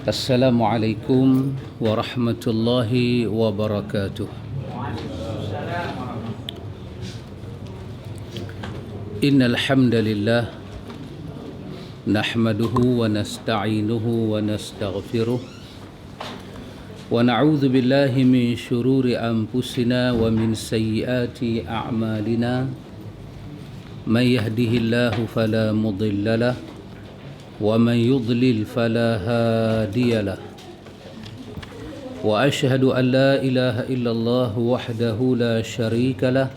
Assalamualaikum warahmatullahi wabarakatuh. Innal hamdalillah nahmaduhu wa nasta'inuhu wa nastaghfiruh wa na'udzu billahi min shururi anfusina wa min sayyiati a'malina. May yahdihillahu fala mudilla lahu ومن يضلل فلا هادي له وأشهد أن لا إله إلا الله وحده لا شريك له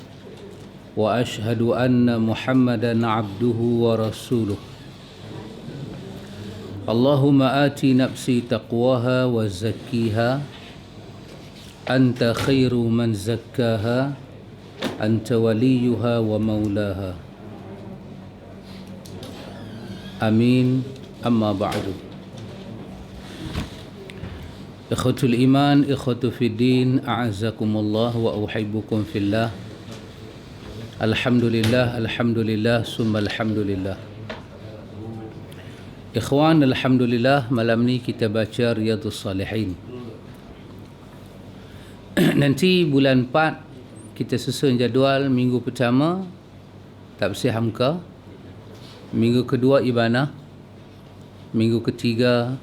وأشهد أن محمدا عبده ورسوله. اللهم آت نفسي تقواها وزكيها أنت خير من زكاها أنت وليها ومولاها. Amin. Amma ba'du. Ikhwatul iman, ikhwatu fiddin, a'azzakumullah wa uhibbukum fillah. Alhamdulillah, alhamdulillah, summa alhamdulillah. Ikhwan, alhamdulillah, malam ni kita baca Riyadhus Salihin. Nanti bulan 4 kita susun jadual. Minggu pertama tafsir Hamka, minggu kedua Ibanah, minggu ketiga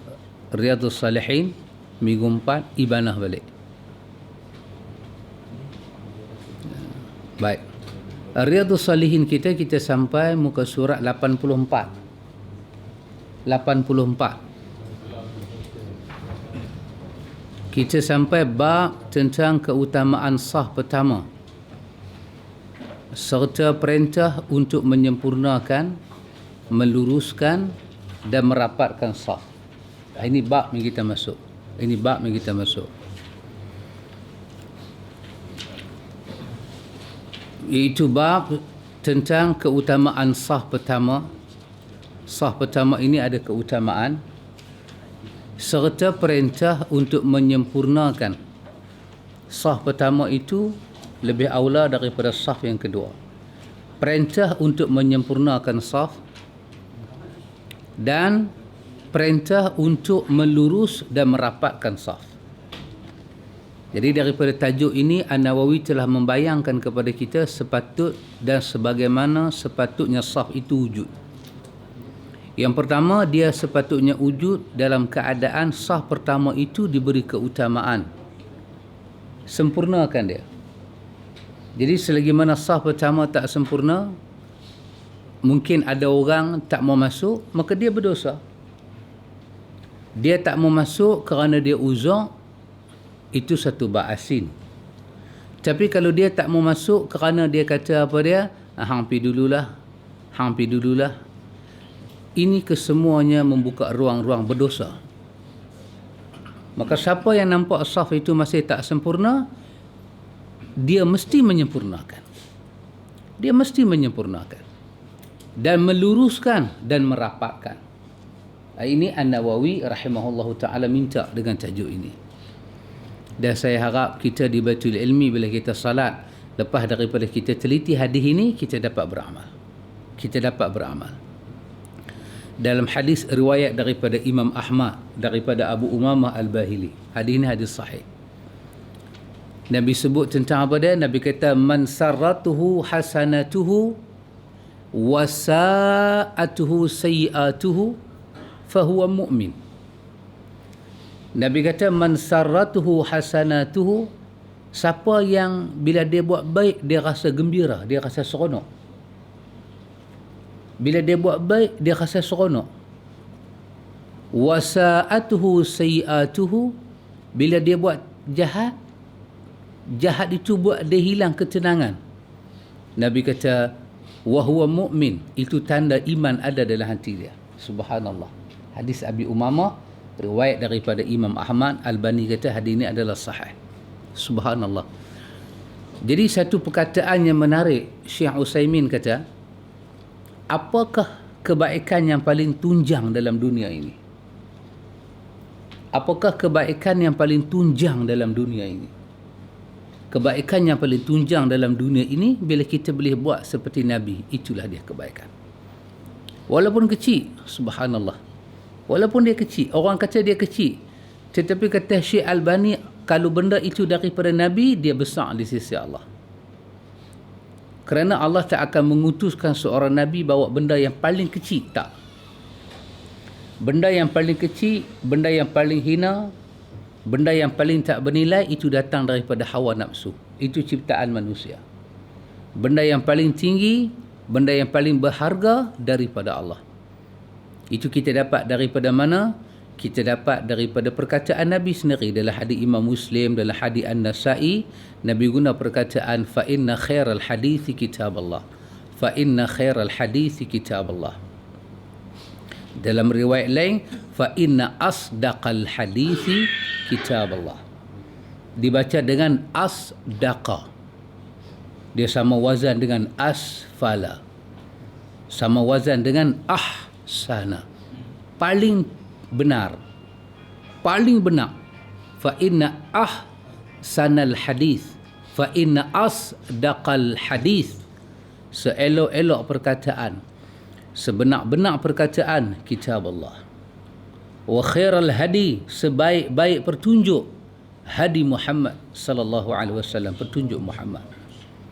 Riyadhus Salihin, minggu 4 Ibanah balik. Baik, Riyadhus Salihin kita sampai muka surat 84. Kita sampai bab tentang keutamaan sah pertama serta perintah untuk menyempurnakan, meluruskan dan merapatkan saf. Ini bab yang kita masuk. Iaitu bab tentang keutamaan saf pertama. Saf pertama ini ada keutamaan serta perintah untuk menyempurnakan. Saf pertama itu lebih aula daripada saf yang kedua. Perintah untuk menyempurnakan saf dan perintah untuk melurus dan merapatkan saf. Jadi daripada tajuk ini An-Nawawi telah membayangkan kepada kita sepatut dan sebagaimana sepatutnya saf itu wujud. Yang pertama, dia sepatutnya wujud dalam keadaan saf pertama itu diberi keutamaan. Sempurnakan dia. Jadi selagi mana saf pertama tak sempurna, mungkin ada orang tak mau masuk, maka dia berdosa. Dia tak mau masuk kerana dia uzur, itu satu bab asin. Tapi kalau dia tak mau masuk kerana dia kata apa dia, hang pi dululah, ini kesemuanya membuka ruang-ruang berdosa. Maka siapa yang nampak saf itu masih tak sempurna, dia mesti menyempurnakan. Dan meluruskan dan merapatkan. Ini An-Nawawi rahimahullahu ta'ala minta dengan tajuk ini. Dan saya harap kita di Baitul Ilmi bila kita salat, lepas daripada kita teliti hadis ini, kita dapat beramal. Dalam hadis riwayat daripada Imam Ahmad, daripada Abu Umamah Al-Bahili. Hadis ini hadis sahih. Nabi sebut tentang apa dia? Nabi kata, man sarratuhu hasanatuhu wa sa'atuhu sayi'atuhu fahuwa mu'min. Nabi kata, man sarratuhu hasanatuhu, siapa yang bila dia buat baik dia rasa gembira, dia rasa seronok. Bila dia buat baik dia rasa seronok. Wa sa'atuhu sayi'atuhu, bila dia buat jahat itu buat dia hilang ketenangan. Nabi kata, wa huwa mu'min, itu tanda iman ada dalam hati dia. Subhanallah. Hadis Abi Umamah, riwayat daripada Imam Ahmad. Al-Bani kata hadis ini adalah sahih. Subhanallah. Jadi satu perkataan yang menarik, Syekh Utsaimin kata, apakah kebaikan yang paling tunjang dalam dunia ini? Apakah kebaikan yang paling tunjang dalam dunia ini? Kebaikan yang paling tunjang dalam dunia ini bila kita boleh buat seperti Nabi, itulah dia kebaikan. Walaupun kecil, subhanallah. Walaupun dia kecil, orang kata dia kecil, tetapi kata Syekh Albani, kalau benda itu daripada Nabi, dia besar di sisi Allah. Kerana Allah tak akan mengutuskan seorang Nabi bawa benda yang paling kecil, tak. Benda yang paling kecil, benda yang paling hina, benda yang paling tak bernilai, itu datang daripada hawa nafsu. Itu ciptaan manusia. Benda yang paling tinggi, benda yang paling berharga daripada Allah. Itu kita dapat daripada mana? Kita dapat daripada perkataan Nabi sendiri. Dalam hadis Imam Muslim, dalam hadis An-Nasa'i, Nabi guna perkataan fa inna khairal hadithi kitab Allah. Fa inna khairal hadithi kitab Allah. Dalam riwayat lain, fa inna asdaqal hadithi kitab Allah. Dibaca dengan asdaqa. Dia sama wazan dengan asfala. Sama wazan dengan ahsana. Paling benar, paling benar. Fa inna ahsanal hadis, fa inna asdaqal hadis. Seelok-elok perkataan, sebenar-benar perkataan, kitab Allah. Wa khairal hadi, sebaik-baik pertunjuk, hadi Muhammad sallallahu alaihi wasallam, petunjuk Muhammad.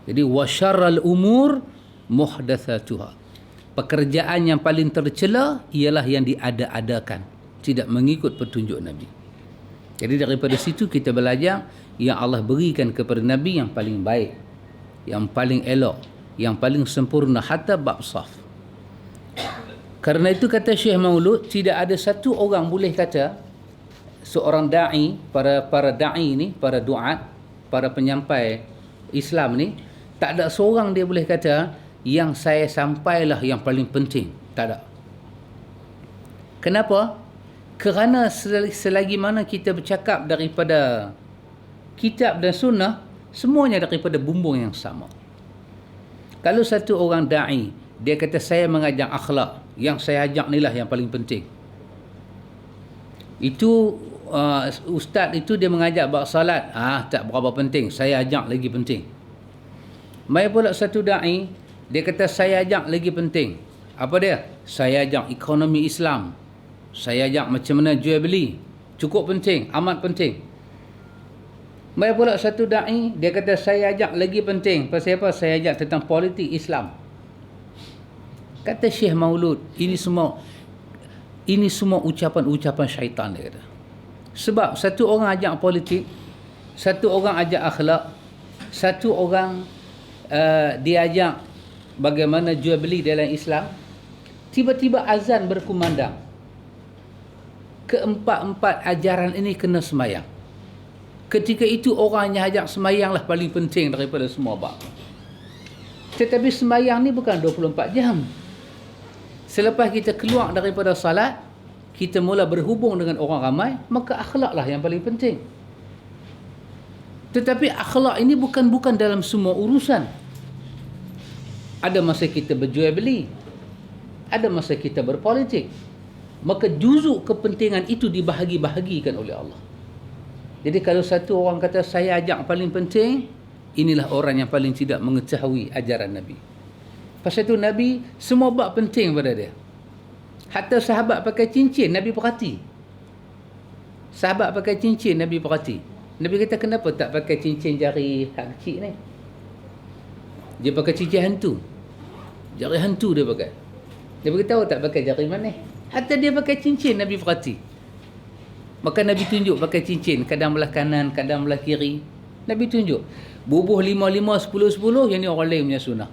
Jadi wa syarral umur muhdatsatuha. Pekerjaan yang paling tercela ialah yang diada-adakan, tidak mengikut petunjuk Nabi. Jadi daripada situ kita belajar yang Allah berikan kepada Nabi yang paling baik, yang paling elok, yang paling sempurna, hatta bab saf. Kerana itu kata Syekh Maulud, tidak ada satu orang boleh kata, seorang da'i, para da'i ni, para duat, para penyampai Islam ni, tak ada seorang dia boleh kata yang saya sampailah yang paling penting. Tak ada. Kenapa? Kerana selagi mana kita bercakap daripada kitab dan sunnah, semuanya daripada bumbung yang sama. Kalau satu orang da'i, dia kata saya mengajar akhlak, yang saya ajak inilah yang paling penting. Itu ustaz itu dia mengajak bab salat, tak berapa penting, saya ajak lagi penting. Mai pula satu da'i, dia kata saya ajak lagi penting. Apa dia? Saya ajak ekonomi Islam. Saya ajak macam mana jual beli. Cukup penting, amat penting. Mai pula satu da'i, dia kata saya ajak lagi penting. Pasal apa? Saya ajak tentang politik Islam. Kata Syekh Maulud, ini semua ucapan-ucapan syaitan, dia kata. Sebab satu orang ajak politik, satu orang ajak akhlak, satu orang dia ajak bagaimana jual beli dalam Islam, tiba-tiba azan berkumandang. Keempat-empat ajaran ini kena semayang. Ketika itu orang yang ajak semayanglah paling penting daripada semua bab. Tetapi semayang ni bukan 24 jam. Selepas kita keluar daripada salat, kita mula berhubung dengan orang ramai, maka akhlaklah yang paling penting. Tetapi akhlak ini bukan dalam semua urusan. Ada masa kita berjual beli, ada masa kita berpolitik. Maka juzuk kepentingan itu dibahagi-bahagikan oleh Allah. Jadi kalau satu orang kata saya ajak paling penting, inilah orang yang paling tidak mengetahui ajaran Nabi. Pasal itu Nabi semua bab penting pada dia. Hatta sahabat pakai cincin, Nabi perhati. Sahabat pakai cincin, Nabi perhati. Nabi kata kenapa tak pakai cincin jari hak kecil ni? Dia pakai cincin hantu. Jari hantu dia pakai. Dia beritahu tak pakai jari manis. Hatta dia pakai cincin, Nabi perhati. Maka Nabi tunjuk pakai cincin, kadang belah kanan, kadang belah kiri. Nabi tunjuk. Bubuh 5-5, 10-10, yang ni orang lain punya sunnah.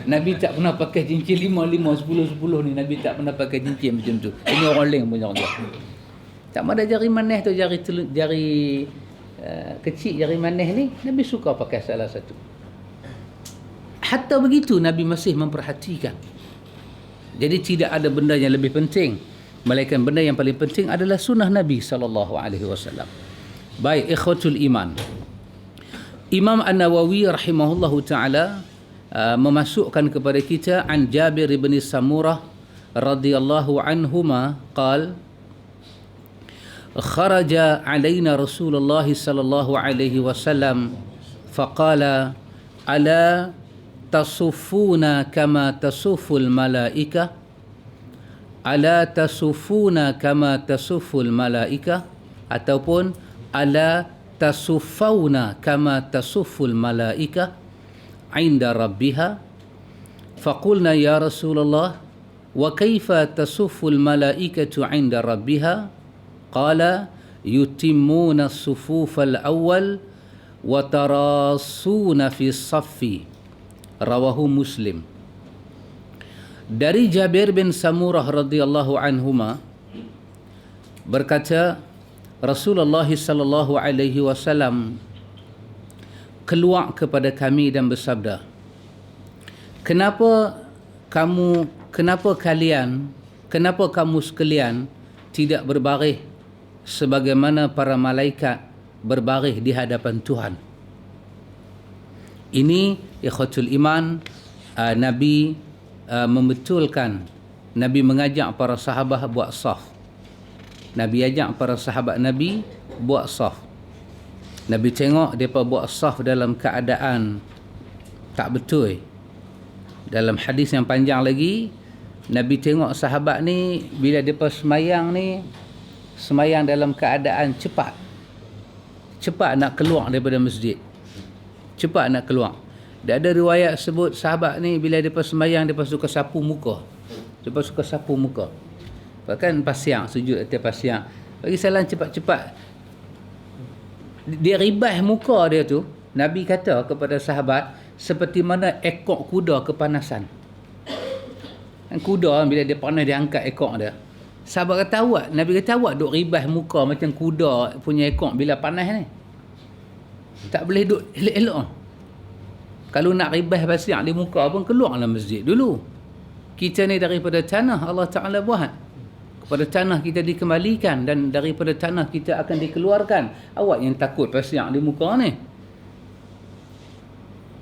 Nabi tak pernah pakai cincin 5-5, 10-10 ni. Nabi tak pernah pakai cincin macam tu. Ini orang lain punya orang. Tak ada jari manis tu, jari kecil, jari manis ni. Nabi suka pakai salah satu. Hatta begitu Nabi masih memperhatikan. Jadi tidak ada benda yang lebih penting, melainkan benda yang paling penting adalah sunnah Nabi SAW. Baik, ikhwatul iman. Imam An-Nawawi rahimahullahu ta'ala memasukkan kepada kita an Jabir bin Samurah radhiyallahu anhuma qal kharaja alaina Rasulullah sallallahu alaihi wasallam faqala ala tasufuna kama tasuful malaika ala tasufuna kama tasuful malaika, ataupun ala tasuffauna kama tasuful malaika inda rabbiha. Faqulna ya Rasulullah wa kaifa tasuful malaikatu inda rabbiha? Qala yutimmuna as-sufuf al-awwal wa tarasuna fi as-saffi. Rawahu Muslim. Dari Jabir bin Samurah radhiyallahu anhuma berkata, Rasulullah sallallahu alaihi wasallam keluar kepada kami dan bersabda, kenapa kamu sekalian tidak berbaring sebagaimana para malaikat berbaring di hadapan Tuhan? Ini ikhwatul iman, Nabi membetulkan, Nabi mengajak para sahabat buat saf. Nabi ajak para sahabat Nabi buat saf. Nabi tengok mereka buat saf dalam keadaan tak betul. Dalam hadis yang panjang lagi, Nabi tengok sahabat ni bila mereka semayang ni, semayang dalam keadaan cepat. Cepat nak keluar daripada masjid. Cepat nak keluar. Dan ada riwayat sebut sahabat ni bila mereka semayang, mereka suka sapu muka. Mereka suka sapu muka. Bahkan pasiang, sujud atas pasiang. Bagi salam cepat-cepat. Dia ribah muka dia tu, Nabi kata kepada sahabat, seperti mana ekor kuda kepanasan. Kuda bila dia panas, dia angkat ekor dia. Sahabat kata awak, Nabi kata awak duk ribah muka macam kuda punya ekor bila panas ni. Tak boleh duk elok-elok. Kalau nak ribah pasiang di muka pun keluarlah masjid dulu. Kita ni daripada tanah Allah Ta'ala buat. Kepada tanah kita dikembalikan dan daripada tanah kita akan dikeluarkan. Awak yang takut pasiang di muka ni.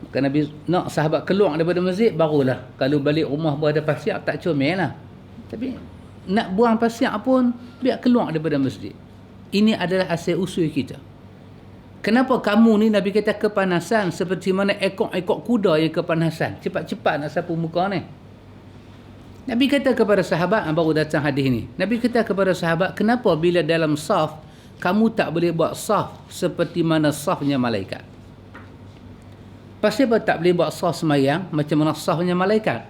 Maka Nabi nak sahabat keluar daripada masjid, barulah. Kalau balik rumah berada pasiang, tak comel lah. Tapi nak buang pasiang pun, biar keluar daripada masjid. Ini adalah asal usul kita. Kenapa kamu ni, Nabi kata kepanasan seperti mana ekor-ekor kuda yang kepanasan. Cepat-cepat nak sapu muka ni. Nabi kata kepada sahabat, baru datang hadis ni. Nabi kata kepada sahabat, kenapa bila dalam saf, kamu tak boleh buat saf seperti mana safnya malaikat? Pasal apa tak boleh buat saf semayang macam mana safnya malaikat?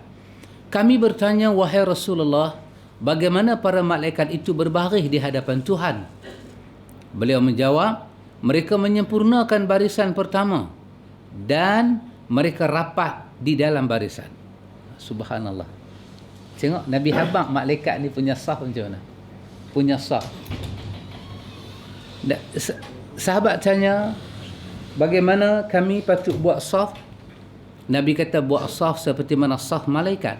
Kami bertanya, wahai Rasulullah, bagaimana para malaikat itu berbaris di hadapan Tuhan? Beliau menjawab, mereka menyempurnakan barisan pertama dan mereka rapat di dalam barisan. Subhanallah. Tengok Nabi habang malaikat ni punya saf macam mana? Punya saf. Sahabat tanya, bagaimana kami patut buat saf? Nabi kata buat saf seperti mana saf malaikat.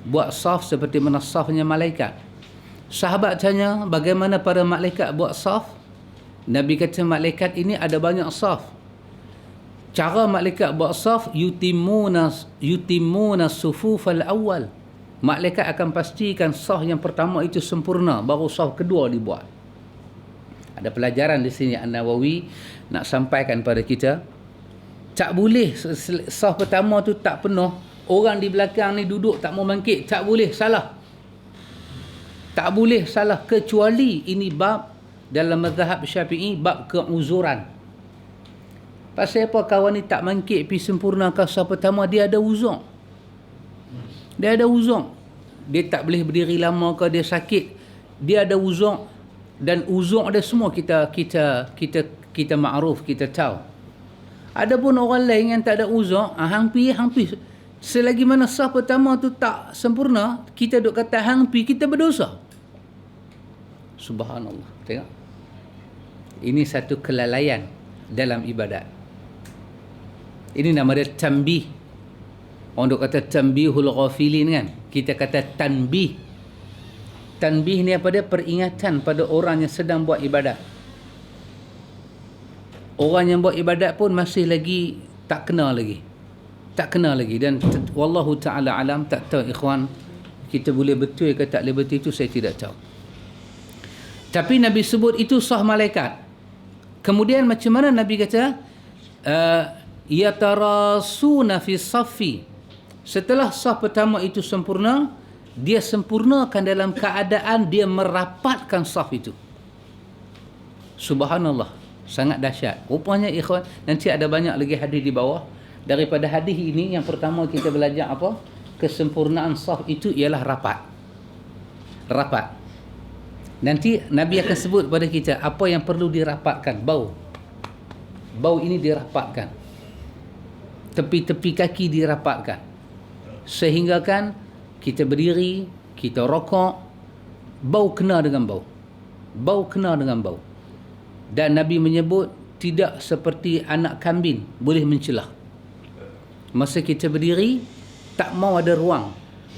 Buat saf seperti mana safnya malaikat. Sahabat tanya, bagaimana para malaikat buat saf? Nabi kata malaikat ini ada banyak saf. Cara malaikat buat saf, yutimuna sufuf al-awwal. Malaikat akan pastikan saf yang pertama itu sempurna, baru saf kedua dibuat. Ada pelajaran di sini An-Nawawi nak sampaikan pada kita. Tak boleh saf pertama tu tak penuh, orang di belakang ni duduk tak mau bangkit, tak boleh, salah. Tak boleh salah, kecuali ini bab dalam mazhab Syafi'i, bab keuzuran. Pasal apa kawan ni tak bangkit pergi sempurnakan saf pertama, dia ada uzur. Dia ada uzur. Dia tak boleh berdiri lama ke, dia sakit. Dia ada uzur, dan uzur dia semua kita makruf, kita tahu. Adapun orang lain yang tak ada uzur, hampir selagi mana saf pertama tu tak sempurna, kita duk kata hampir, kita berdosa. Subhanallah. Tengok. Ini satu kelalaian dalam ibadat. Ini nama dia tanbih. Orang duk kata tanbihul ghafilin kan. Kita kata tanbih. Tanbih ni apa dia? Peringatan pada orang yang sedang buat ibadat. Orang yang buat ibadat pun masih lagi tak kena lagi. Tak kena lagi. Dan wallahu ta'ala alam, tak tahu ikhwan, kita boleh betul ke tak boleh betul, itu saya tidak tahu. Tapi Nabi sebut itu sah malaikat. Kemudian macam mana Nabi kata? Yatarasuna fi saffi. Setelah saf pertama itu sempurna, dia sempurnakan dalam keadaan dia merapatkan saf itu. Subhanallah, sangat dahsyat. Rupanya ikhwan, nanti ada banyak lagi hadis di bawah. Daripada hadis ini, yang pertama kita belajar apa? Kesempurnaan saf itu ialah rapat. Rapat. Nanti Nabi akan sebut pada kita apa yang perlu dirapatkan. Bau. Bau ini dirapatkan. Tepi-tepi kaki dirapatkan. Sehingga kan kita berdiri, kita rokok, bau kena dengan bau. Bau kena dengan bau. Dan Nabi menyebut tidak seperti anak kambing boleh mencelah. Masa kita berdiri, tak mau ada ruang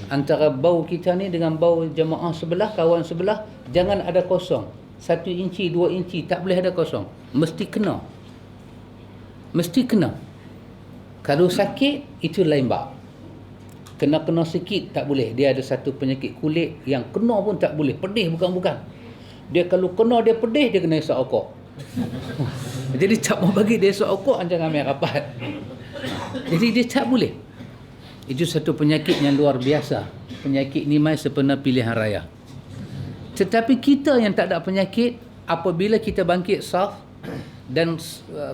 antara bau kita ni dengan bau jemaah sebelah, kawan sebelah. Jangan ada kosong. 1 inci, 2 inci, tak boleh ada kosong. Mesti kena. Mesti kena. Kalau sakit, itu lain bab. Kena-kena sikit tak boleh. Dia ada satu penyakit kulit yang kena pun tak boleh. Pedih bukan-bukan. Dia kalau kena dia pedih, dia kena isap okok. Jadi tak mau bagi dia isap okok, jangan ambil rapat. Jadi dia tak boleh. Itu satu penyakit yang luar biasa. Penyakit ni mai sepenuhnya pilihan raya. Tetapi kita yang tak ada penyakit, apabila kita bangkit saf dan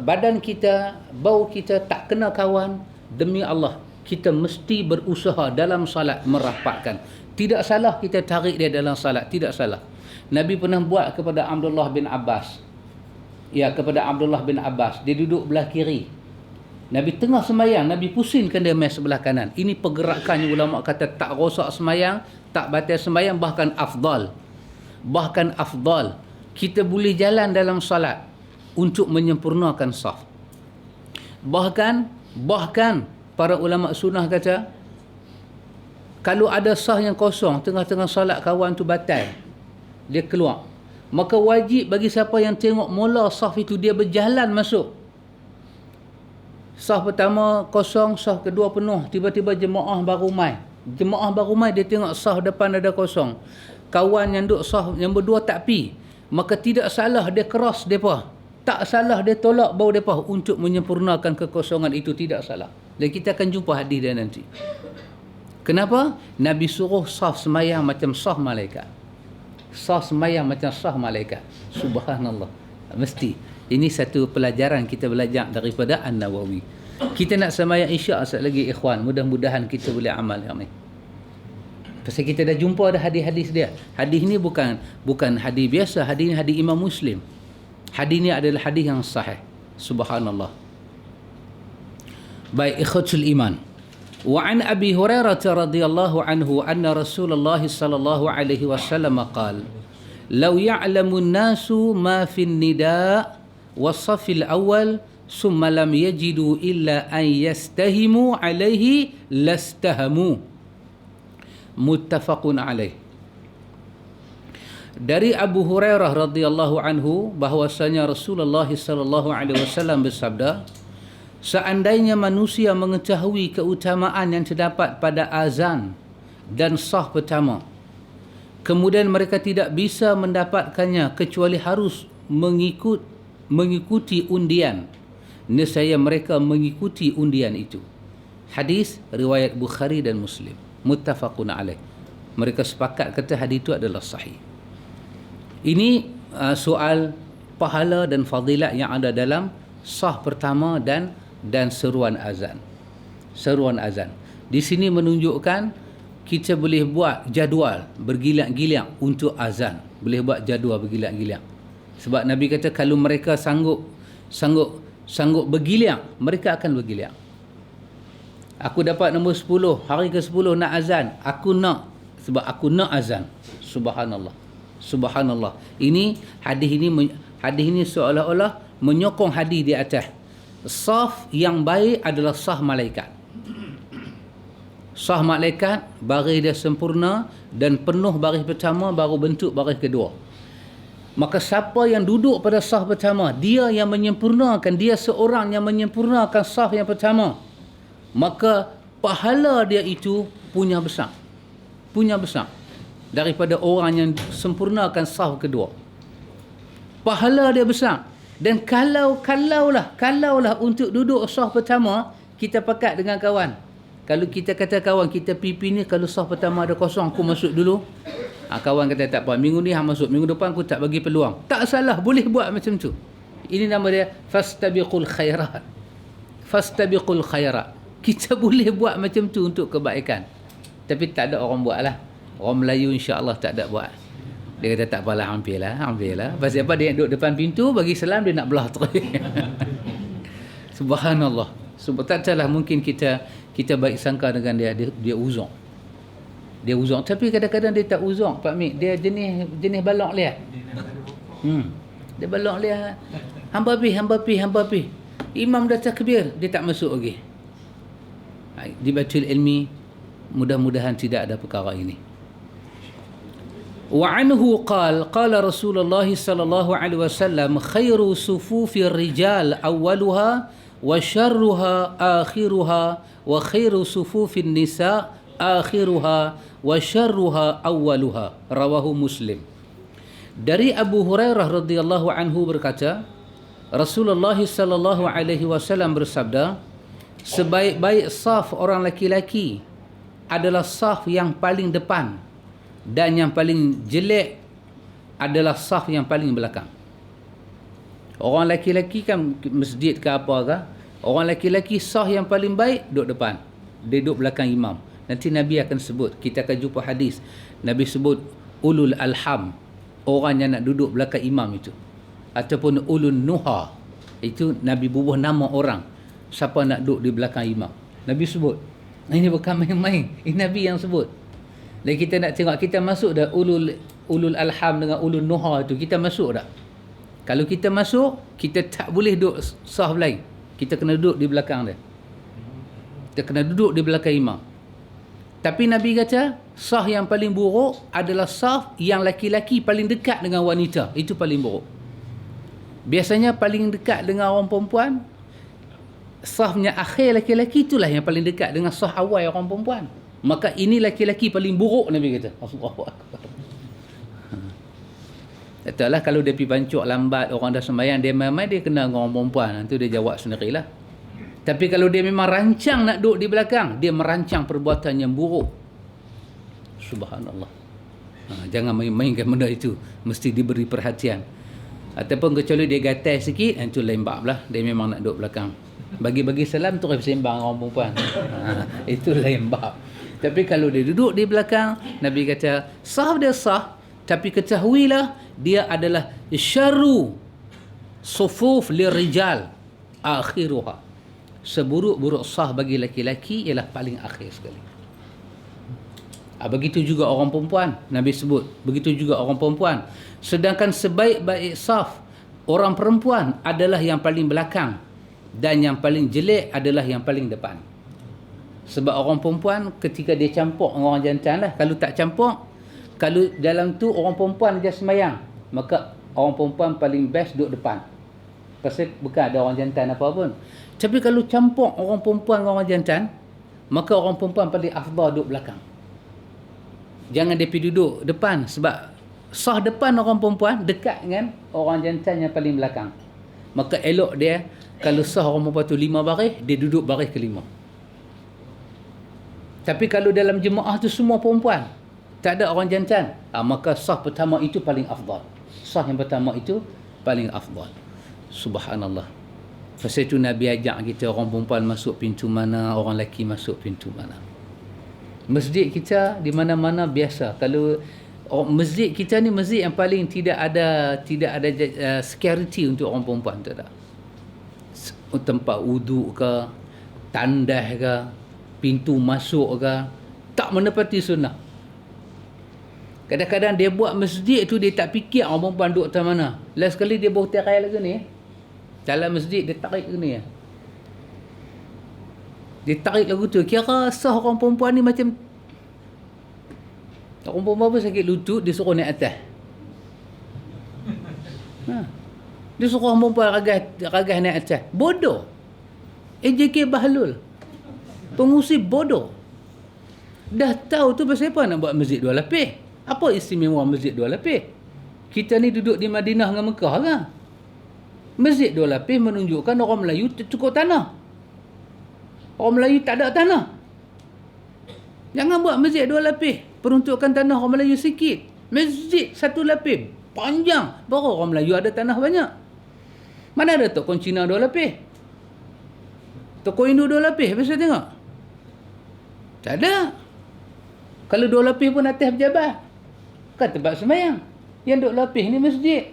badan kita, bau kita tak kena kawan, demi Allah, kita mesti berusaha dalam salat merapatkan. Tidak salah kita tarik dia dalam salat, tidak salah. Nabi pernah buat kepada Abdullah bin Abbas. Ya, kepada Abdullah bin Abbas. Dia duduk belah kiri. Nabi tengah semayang, Nabi pusingkan dia main sebelah kanan. Ini pergerakan yang ulama kata tak rosak semayang, tak batal semayang, bahkan afdal. Bahkan afdal. Kita boleh jalan dalam salat untuk menyempurnakan saf. Bahkan para ulama sunnah kata, kalau ada saf yang kosong, tengah-tengah salat kawan tu batal, dia keluar, maka wajib bagi siapa yang tengok mula saf itu, dia berjalan masuk. Saf pertama kosong, saf kedua penuh, tiba-tiba jemaah baru mai. Jemaah baru mai, dia tengok saf depan ada kosong. Kawan yang duduk saf yang berdua tak pi, maka tidak salah dia cross depa. Tak salah dia tolak bau depa untuk menyempurnakan kekosongan itu, tidak salah. Dan kita akan jumpa hadis dia nanti. Kenapa? Nabi suruh saf semayang macam saf malaikat. Saf semayang macam saf malaikat. Subhanallah. Mesti. Ini satu pelajaran kita belajar daripada An-Nawawi. Kita nak semayang isyak sekali lagi ikhwan. Mudah-mudahan kita boleh amal yang ni. Pasal kita dah jumpa ada hadis-hadis dia. Hadis ni bukan hadis biasa. Hadis ni hadis Imam Muslim. Hadis ni adalah hadis yang sahih. Subhanallah. Baik, ikhwatul iman. Wa an Abi Hurairah radhiyallahu anhu anna Rasulullah sallallahu alaihi wasallam qala: "Law ya'lamu an-nasu ma fi an-nida' was-saff al-awwal summa lam yajidu illa an yastahimu alaihi lastahamu." Muttafaqun alaih. Dari Abu Hurairah radhiyallahu anhu bahwasanya Rasulullah sallallahu alaihi wasallam bersabda, seandainya manusia mengetahui keutamaan yang terdapat pada azan dan saf pertama, kemudian mereka tidak bisa mendapatkannya kecuali harus mengikuti undian, nescaya mereka mengikuti undian itu. Hadis riwayat Bukhari dan Muslim. Muttafaqun alaih. Mereka sepakat kata hadis itu adalah sahih. Ini soal pahala dan fadilat yang ada dalam saf pertama dan seruan azan. Seruan azan. Di sini menunjukkan kita boleh buat jadual bergilang-gilang untuk azan. Boleh buat jadual bergilang-gilang. Sebab Nabi kata kalau mereka sanggup bergilang, mereka akan bergilang. Aku dapat nombor 10, hari ke-10 nak azan. Aku nak, sebab aku nak azan. Subhanallah. Subhanallah. Hadis ini seolah-olah menyokong hadis di atas. Saf yang baik adalah saf malaikat. Saf malaikat, baris dia sempurna dan penuh baris pertama, baru bentuk baris kedua. Maka siapa yang duduk pada saf pertama, dia yang menyempurnakan, dia seorang yang menyempurnakan saf yang pertama, maka pahala dia itu punya besar daripada orang yang sempurnakan saf kedua. Pahala dia besar. Dan kalaulah untuk duduk saf pertama, kita pakat dengan kawan Kalau kita kata kawan kita pipi ni, kalau saf pertama ada kosong, aku masuk dulu. Kawan kata tak apa, minggu ni hang masuk, minggu depan aku tak bagi peluang. Tak salah, boleh buat macam tu. Ini nama dia fastabiqul khairat. Fastabiqul khairat. Kita boleh buat macam tu untuk kebaikan. Tapi tak ada orang buat lah. Orang Melayu insya-Allah tak ada buat. Dia kata tak apalah, hampirlah. Pasal apa, dia duduk depan pintu bagi salam, dia nak belah terus. Subhanallah. Sebab tak salah, mungkin kita baik sangka dengan dia uzur. Dia uzur, tapi kadang-kadang dia tak uzur, Pak Mik. Dia jenis balok lihat. Dia balok lihat. Hamba pi. Imam dah takbir, dia tak masuk lagi. Di Baitul Ilmi mudah-mudahan tidak ada perkara ini. Wa anhu qala Rasulullah sallallahu alaihi wasallam khairu sufufir rijal awwaluha wa syarruha akhiruha wa khairu sufufin nisa akhiruha wa syarruha awwaluha. Rawahu Muslim. Dari Abu Hurairah radhiyallahu anhu berkata, Rasulullah sallallahu alaihi wasallam bersabda, sebaik-baik saf orang laki-laki adalah saf yang paling depan, dan yang paling jelek adalah saf yang paling belakang. Orang laki-laki kan masjid ke apa ke, orang laki-laki saf yang paling baik duduk depan, dia duduk belakang imam. Nanti Nabi akan sebut, kita akan jumpa hadis, Nabi sebut ulul alham, orang yang nak duduk belakang imam itu. Ataupun ulun nuha, itu Nabi bubuh nama orang siapa nak duduk di belakang imam. Nabi sebut. Ini bukan main-main, ini Nabi yang sebut. Dan kita nak tengok, kita masuk dah ulul alham dengan ulul nuha itu, kita masuk dah. Kalau kita masuk, kita tak boleh duduk saf lain, kita kena duduk di belakang dia. Kita kena duduk di belakang imam. Tapi Nabi kata saf yang paling buruk adalah saf yang laki-laki paling dekat dengan wanita, itu paling buruk. Biasanya paling dekat dengan orang perempuan, safnya akhir laki-laki itulah yang paling dekat dengan saf awal orang perempuan. Maka ini laki-laki paling buruk, Nabi kata. Allahu Akbar. Katalah kalau dia pergi pancuk lambat, orang dah sembahyang, dia main-main, dia kena dengan orang perempuan, nanti dia jawab sendirilah. Tapi kalau dia memang rancang nak duduk di belakang, dia merancang perbuatan yang buruk. Subhanallah. Jangan main-mainkan benda itu, mesti diberi perhatian. Ataupun kecuali dia gatal sikit, itu lain bab lah, dia memang nak duduk belakang. Bagi-bagi salam terus sembang orang perempuan. Itu lain bab. Tapi kalau dia duduk di belakang, Nabi kata sah dia sah, tapi ketahuilah dia adalah syarru sufuf lirijal akhiruha. Seburuk-buruk sah bagi laki-laki ialah paling akhir sekali. Begitu juga orang perempuan, Nabi sebut, begitu juga orang perempuan. Sedangkan sebaik-baik saf orang perempuan adalah yang paling belakang, dan yang paling jelek adalah yang paling depan. Sebab orang perempuan ketika dia campur dengan orang jantan lah, kalau tak campur, kalau dalam tu orang perempuan dia sembahyang, maka orang perempuan paling best duduk depan. Pasal bukan ada orang jantan apa pun. Tapi kalau campur orang perempuan dengan orang jantan, maka orang perempuan paling afdal duduk belakang. Jangan dia pergi duduk depan, sebab sah depan orang perempuan dekat dengan orang jantan yang paling belakang. Maka elok dia kalau sah orang perempuan tu 5 baris, dia duduk baris ke-5. Tapi kalau dalam jemaah tu semua perempuan, tak ada orang jantan, maka sah pertama itu paling afdal. Sah yang pertama itu paling afdal. Subhanallah. Pasal itu Nabi ajak kita, orang perempuan masuk pintu mana, orang lelaki masuk pintu mana. Masjid kita di mana-mana biasa. Kalau masjid kita ni masjid yang paling tidak ada security untuk orang perempuan, tak ada. Tempat wuduk ke, tandas ke, pintu masuk ke, tak menepati sunnah. Kadang-kadang dia buat masjid tu, dia tak fikir orang perempuan duduk atas mana. Last sekali dia bawa terai lagi ni, dalam masjid dia tarik ke ni, dia tarik lagu tu. Kira sah orang perempuan ni macam orang perempuan pun sakit lutut, dia suruh naik atas. Dia suruh orang perempuan ragas naik atas. Bodoh. AJK Bahlul, pengusip bodoh. Dah tahu tu pasal apa nak buat masjid 2 lapis. Apa istimewa masjid 2 lapis? Kita ni duduk di Madinah dengan Mekah kan? Masjid 2 lapis menunjukkan orang Melayu cukup tanah. Orang Melayu tak ada tanah. Jangan buat masjid 2 lapis. Peruntukan tanah orang Melayu sikit. Masjid 1 lapis. Panjang. Baru orang Melayu ada tanah banyak. Mana ada toko Cina 2 lapis? Toko Indo 2 lapis. Biasa tengok. Tak ada. Kalau 2 lapis pun atas pejabat. Kan tempat sembahyang. Yang 2 lapis ni masjid.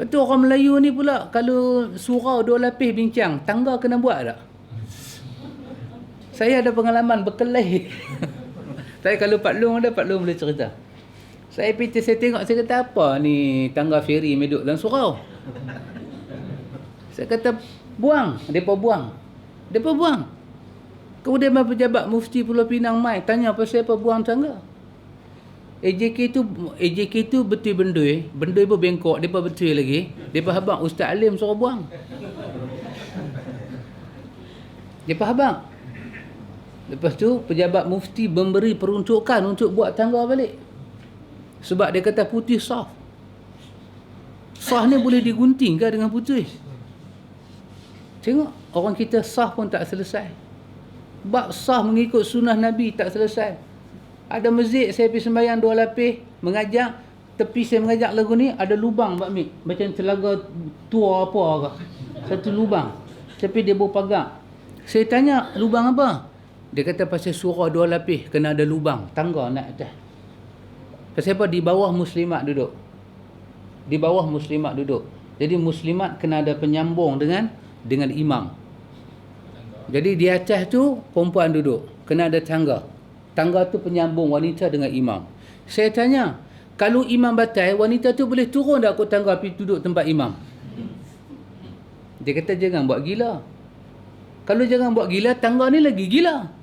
Betul orang Melayu ni pula, kalau surau 2 lapis bincang, tangga kena buat tak? Saya ada pengalaman berkelahi. Saya kalau Pak Long ada, Pak Long boleh cerita. Saya tengok, saya kata apa ni tangga feri meduk dalam surau. Saya kata buang, depa buang. Kemudian pejabat Mufti Pulau Pinang mai tanya pasal apa buang tangga. AJK tu betul bendui pun bengkok, depa betul lagi. Depa habaq Ustaz Alim suruh buang. Depa habaq. Lepas tu pejabat Mufti memberi peruntukan untuk buat tangga balik. Sebab dia kata putih sah. Sah ni boleh digunting ke dengan putih? Tengok, orang kita sah pun tak selesai. Bab sah mengikut sunnah Nabi tak selesai. Ada masjid saya pergi sembahyang 2 lapis, mengajak, tepi saya mengajak lagu ni, ada lubang Pak Mik. Macam telaga tua apa ke. Satu lubang. Tapi dia bawa pagar. Saya tanya, lubang apa? Dia kata pasal surau 2 lapis, kena ada lubang. Tangga nak atas. Pasal apa? Di bawah muslimat duduk. Di bawah muslimat duduk. Jadi muslimat kena ada penyambung dengan imam. Jadi di atas tu perempuan duduk. Kena ada tangga. Tangga tu penyambung wanita dengan imam. Saya tanya, kalau imam batal, wanita tu boleh turun tak kot tangga pergi duduk tempat imam? Dia kata jangan buat gila. Kalau jangan buat gila, tangga ni lagi gila.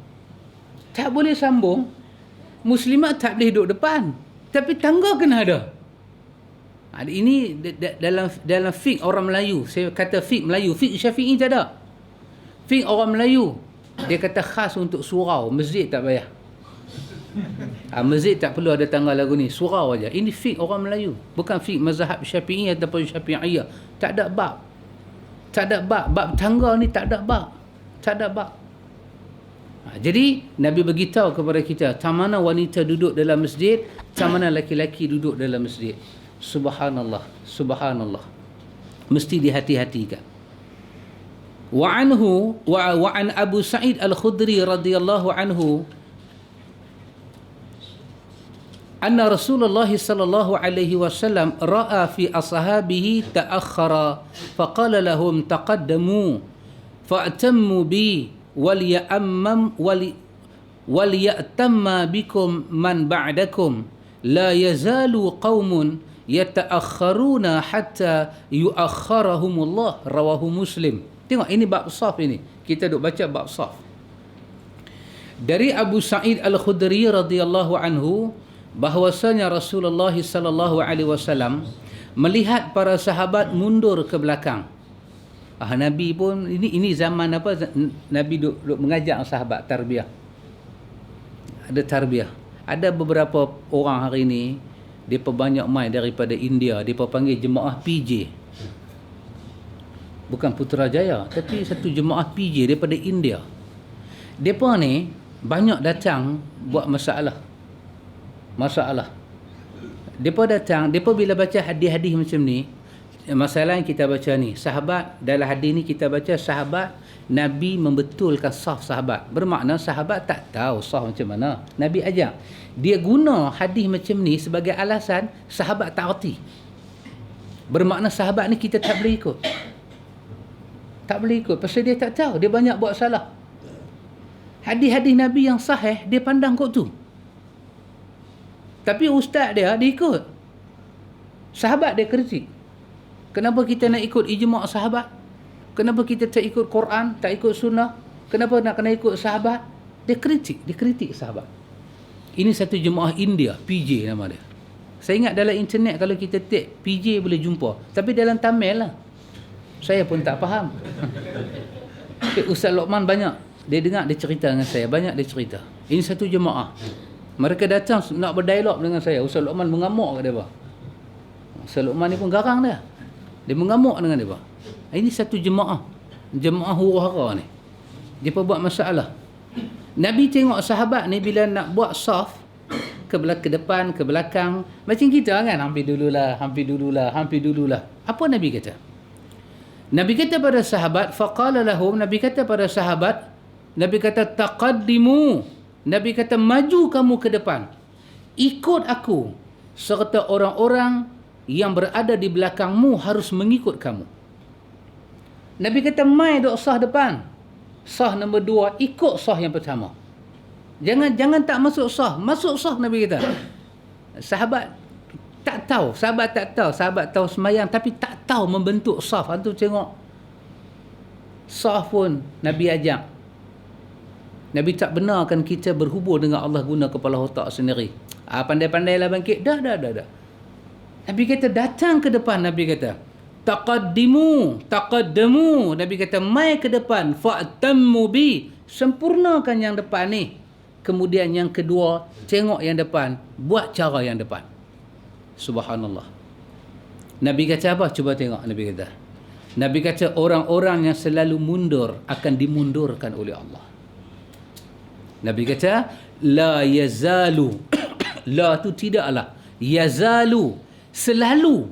Tak boleh sambung. Muslimat tak boleh duduk depan. Tapi tangga kena ada. Ini dalam fiqh orang Melayu. Saya kata fiqh Melayu. Fiqh Syafi'i tak ada. Fiqh orang Melayu. Dia kata khas untuk surau. Masjid tak payah. Masjid tak perlu ada tangga lagu ni. Surau aja. Ini fiqh orang Melayu. Bukan fiqh mazhab Syafi'i ataupun Syafi'iyah. Tak ada bab. Bab tangga ni tak ada bab. Jadi Nabi beritahu kepada kita, tak mana wanita duduk dalam masjid, tak mana laki-laki duduk dalam masjid. Subhanallah. Mesti dihati-hatikan. Wa an Abu Sa'id Al-Khudri radhiyallahu anhu anna Rasulullah sallallahu alaihi wasallam ra'a fi ashabihi ta'akhkhara faqala lahum taqaddamu fa'tammu bi wal ya'tamma bikum man ba'dakum la yazalu qaumun yata'akhkharuna hatta yu'akhkharahumullah. Rawahu Muslim. Tengok ini bab saf ini. Kita duk baca bab saf. Dari Abu Sa'id Al-Khudri radhiyallahu anhu bahwasanya Rasulullah sallallahu alaihi wasallam melihat para sahabat mundur ke belakang. Nabi pun ini zaman apa, Nabi duk mengajak sahabat tarbiyah. Ada tarbiyah. Ada beberapa orang hari ni depa banyak mai daripada India, depa panggil jemaah PJ. Bukan Putrajaya, tapi satu jemaah PJ daripada India. Depa ni banyak datang buat masalah. Depa datang, depa bila baca hadis-hadis macam ni, masalah yang kita baca ni, sahabat dalam hadis ni kita baca sahabat Nabi membetulkan saf sahabat. Bermakna sahabat tak tahu saf macam mana. Nabi ajak. Dia guna hadis macam ni sebagai alasan sahabat tak erti. Bermakna sahabat ni kita tak boleh ikut. Tak boleh ikut pasal dia tak tahu, dia banyak buat salah. Hadis-hadis Nabi yang sahih dia pandang kot tu. Tapi ustaz dia ikut. Sahabat dia kritik. Kenapa kita nak ikut ijma' sahabat? Kenapa kita tak ikut Quran, tak ikut sunnah? Kenapa nak kena ikut sahabat? Dia kritik sahabat. Ini satu jemaah India, PJ nama dia. Saya ingat dalam internet kalau kita tag PJ boleh jumpa. Tapi dalam Tamil lah. Saya pun tak faham. Ustaz Luqman banyak. Dia dengar, dia cerita dengan saya. Banyak dia cerita. Ini satu jemaah. Mereka datang nak berdialog dengan saya. Ustaz Luqman mengamuk kat dia. Ustaz Luqman ni pun garang dia. Dia mengamuk dengan dia. Ini satu jemaah. Jemaah huru-hara ni. Dia buat masalah. Nabi tengok sahabat ni bila nak buat saf, ke depan, ke belakang, macam kita kan, hampir dululah. Apa Nabi kata? Nabi kata pada sahabat, faqala lahum, Nabi kata pada sahabat, Nabi kata taqaddimu, Nabi kata maju kamu ke depan, ikut aku, serta orang-orang yang berada di belakangmu harus mengikut kamu. Nabi kata mai duk sah depan, sah nombor 2, ikut sah yang pertama. Jangan tak masuk sah Nabi kata. Sahabat tak tahu, sahabat tahu semayang tapi tak tahu membentuk saf. Antum tengok saf pun Nabi ajak. Nabi tak benarkan kita berhubung dengan Allah guna kepala otak sendiri. Pandai-pandailah bangkit. Dah. Nabi kata datang ke depan, Nabi kata taqaddamu, Nabi kata mai ke depan, fa'tammu bi, sempurnakan yang depan ni. Kemudian yang kedua, tengok yang depan, buat cara yang depan. Subhanallah. Nabi kata apa? Cuba tengok Nabi kata orang-orang yang selalu mundur akan dimundurkan oleh Allah. Nabi kata la yazalu la tu tidaklah, yazalu selalu,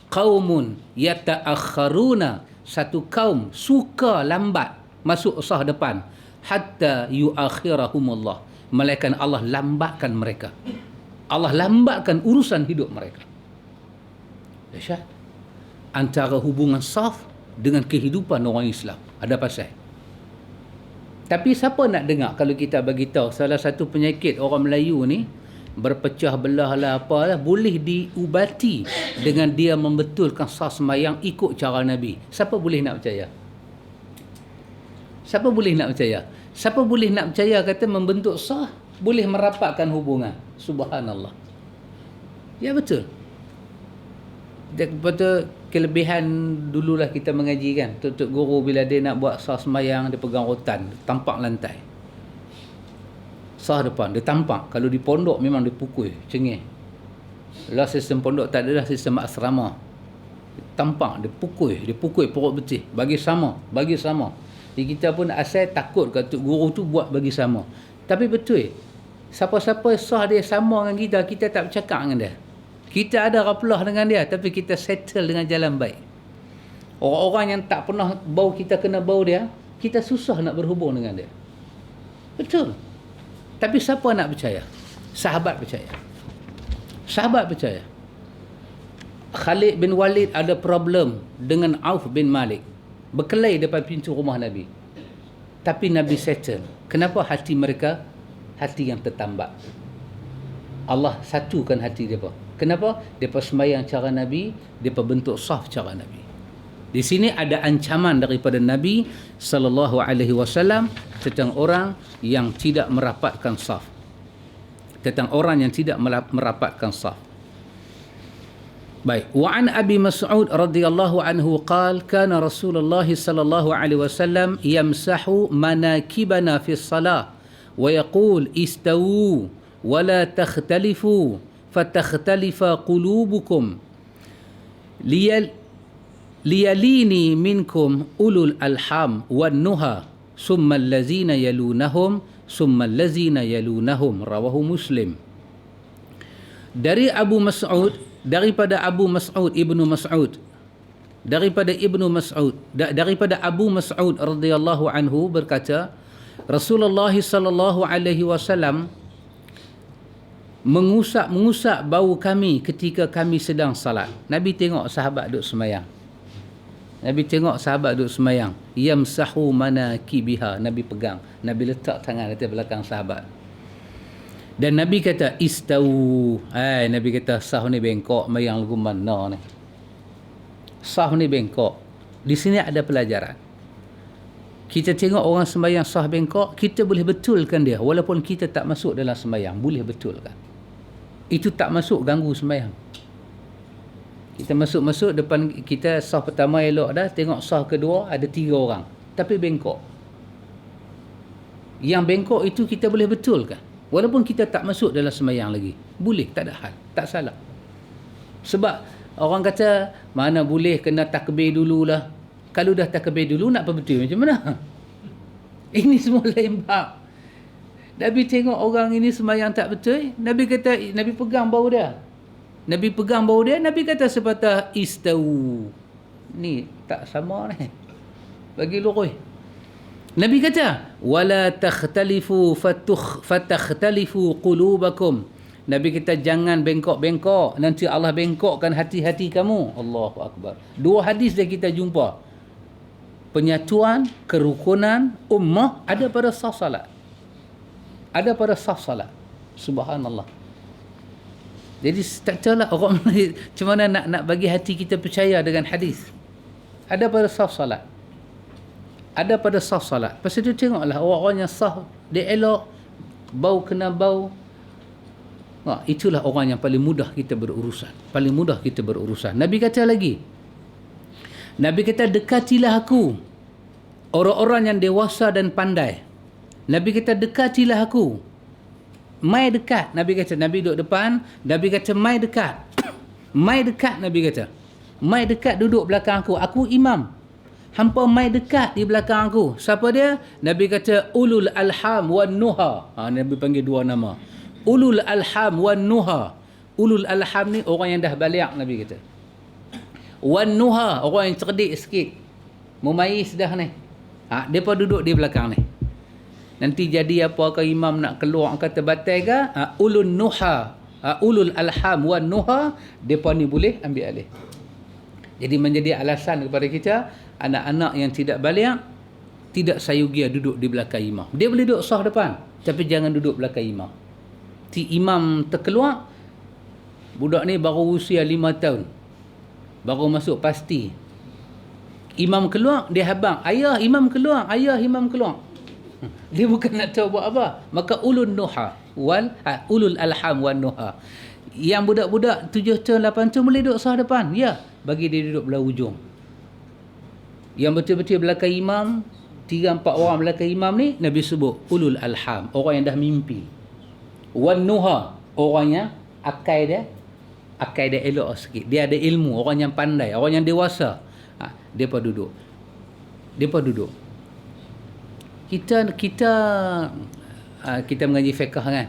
qaumun yata'akharuna, satu kaum suka lambat masuk sah depan, hatta yuakhirahumullah, malaikat Allah lambatkan mereka. Allah lambatkan urusan hidup mereka. Dahsyat. Antara hubungan saf dengan kehidupan orang Islam ada pasal. Tapi siapa nak dengar kalau kita bagi tahu salah satu penyakit orang Melayu ni, berpecah belah lah apalah, boleh diubati dengan dia membetulkan sah semayang ikut cara Nabi. Siapa boleh nak percaya? Siapa boleh nak percaya kata membentuk sah boleh merapatkan hubungan? Subhanallah. Ya betul. Daripada kelebihan dululah kita mengaji kan, Tok Guru bila dia nak buat sah semayang, dia pegang rotan, tampak lantai. Sah depan, dia tampak. Kalau di pondok memang dia pukul, cengih. Lah sistem pondok tak adalah sistem asrama. Tampak, dia pukul perut betih. Bagi sama. Jadi kita pun asal takut kata guru tu buat bagi sama. Tapi betul, siapa-siapa sah dia sama dengan kita tak bercakap dengan dia. Kita ada raplah dengan dia, tapi kita settle dengan jalan baik. Orang-orang yang tak pernah bau kita kena bau dia, kita susah nak berhubung dengan dia. Betul. Tapi siapa nak percaya? Sahabat percaya. Khalid bin Walid ada problem dengan Auf bin Malik. Berkelahi depan pintu rumah Nabi. Tapi Nabi settle. Kenapa hati mereka? Hati yang tertambat. Allah satukan hati mereka. Kenapa? Mereka semayang cara Nabi, mereka bentuk saf cara Nabi. Di sini ada ancaman daripada Nabi SAW tentang orang yang tidak merapatkan saf. Baik. Wa an Abi Mas'ud radhiyallahu anhu qala kana Rasulullah sallallahu alaihi wasallam yamsahu manakibana fi shalah wa yaqul istawu wa la takhtalifu fatakhtalifa qulubukum liyalini minkum ulul alham wan nuha summa allazina yalunahum rawahu Muslim. Daripada Abu Mas'ud radhiyallahu anhu berkata, Rasulullah sallallahu alaihi wasallam mengusap bau kami ketika kami sedang salat. Nabi tengok sahabat duduk semayang. Yamsahu manakibiha. Nabi pegang. Nabi letak tangan atas belakang sahabat. Dan Nabi kata istawu. Nabi kata sah ni bengkok mayang lagu mana ni. Sah ni bengkok. Di sini ada pelajaran. Kita tengok orang sembahyang sah bengkok, kita boleh betulkan dia walaupun kita tak masuk dalam sembahyang, boleh betulkan. Itu tak masuk ganggu sembahyang. Kita masuk depan kita sah pertama elok dah, tengok sah kedua ada 3 orang tapi bengkok. Yang bengkok itu kita boleh betulkan walaupun kita tak masuk dalam sembahyang lagi. Boleh, tak ada hal, tak salah. Sebab orang kata mana boleh kena takbir dululah. Kalau dah takbir dulu nak apa betul macam mana? Ini semua lain bab. Nabi tengok orang ini sembahyang tak betul, Nabi kata, Nabi pegang bau dia. Nabi pegang bau dia, Nabi kata sepatah istau. Ni tak sama ni. Bagi lurus. Nabi kata, wala takhtalifu fatakhtalifu qulubakum. Nabi kata jangan bengkok-bengkok, nanti Allah bengkokkan hati-hati kamu. Allahu akbar. Dua hadis dah kita jumpa. Penyatuan, kerukunan ummah ada pada saf salat. Ada pada saf salat. Subhanallah. Jadi tak tahulah orang macam mana nak bagi hati kita percaya dengan hadis. Ada pada saf salat. Ada pada saf salat. Pasal tu tengoklah orang-orang yang saf, dia elok, bau kena bau. Itulah orang yang paling mudah kita berurusan. Paling mudah kita berurusan. Nabi kata lagi. Nabi kata dekatilah aku orang-orang yang dewasa dan pandai. Nabi kata dekatilah aku. Mai dekat, Nabi kata. Nabi duduk depan, Nabi kata mai dekat. Mai dekat, Nabi kata. Mai dekat duduk belakang aku. Aku imam. Hampa mai dekat di belakang aku. Siapa dia? Nabi kata ulul alham wan nuha. Nabi panggil dua nama. Ulul alham wan nuha. Ulul alham ni orang yang dah balik, Nabi kata. Wan nuha, orang yang cerdik sikit. Mumayyiz dah ni. Depa duduk di belakang ni. Nanti jadi apa ke imam nak keluar kata batal ke? Ulun nuha, ulul alham wan nuha, depa ni boleh ambil alih. Jadi menjadi alasan kepada kita, anak-anak yang tidak balik tidak sayugia duduk di belakang imam. Dia boleh duduk sah depan, tapi jangan duduk belakang imam. Si imam terkeluar, budak ni baru usia 5 tahun. Baru masuk pasti. Imam keluar, dia habang, ayah imam keluar, ayah imam keluar. Dia bukan nak tahu buat apa. Maka ulun nuha ulul alham wan nuha. Yang budak-budak 7 tahun 8 tahun boleh duduk sah depan. Ya, bagi dia duduk belah ujung. Yang betul-betul belakang imam, 3-4 orang belakang imam ni Nabi sebut ulul alham, orang yang dah mimpi. Wan nuha, orang yang akal dia elok sikit. Dia ada ilmu, orang yang pandai, orang yang dewasa. Depa duduk. Kita mengaji fiqh kan.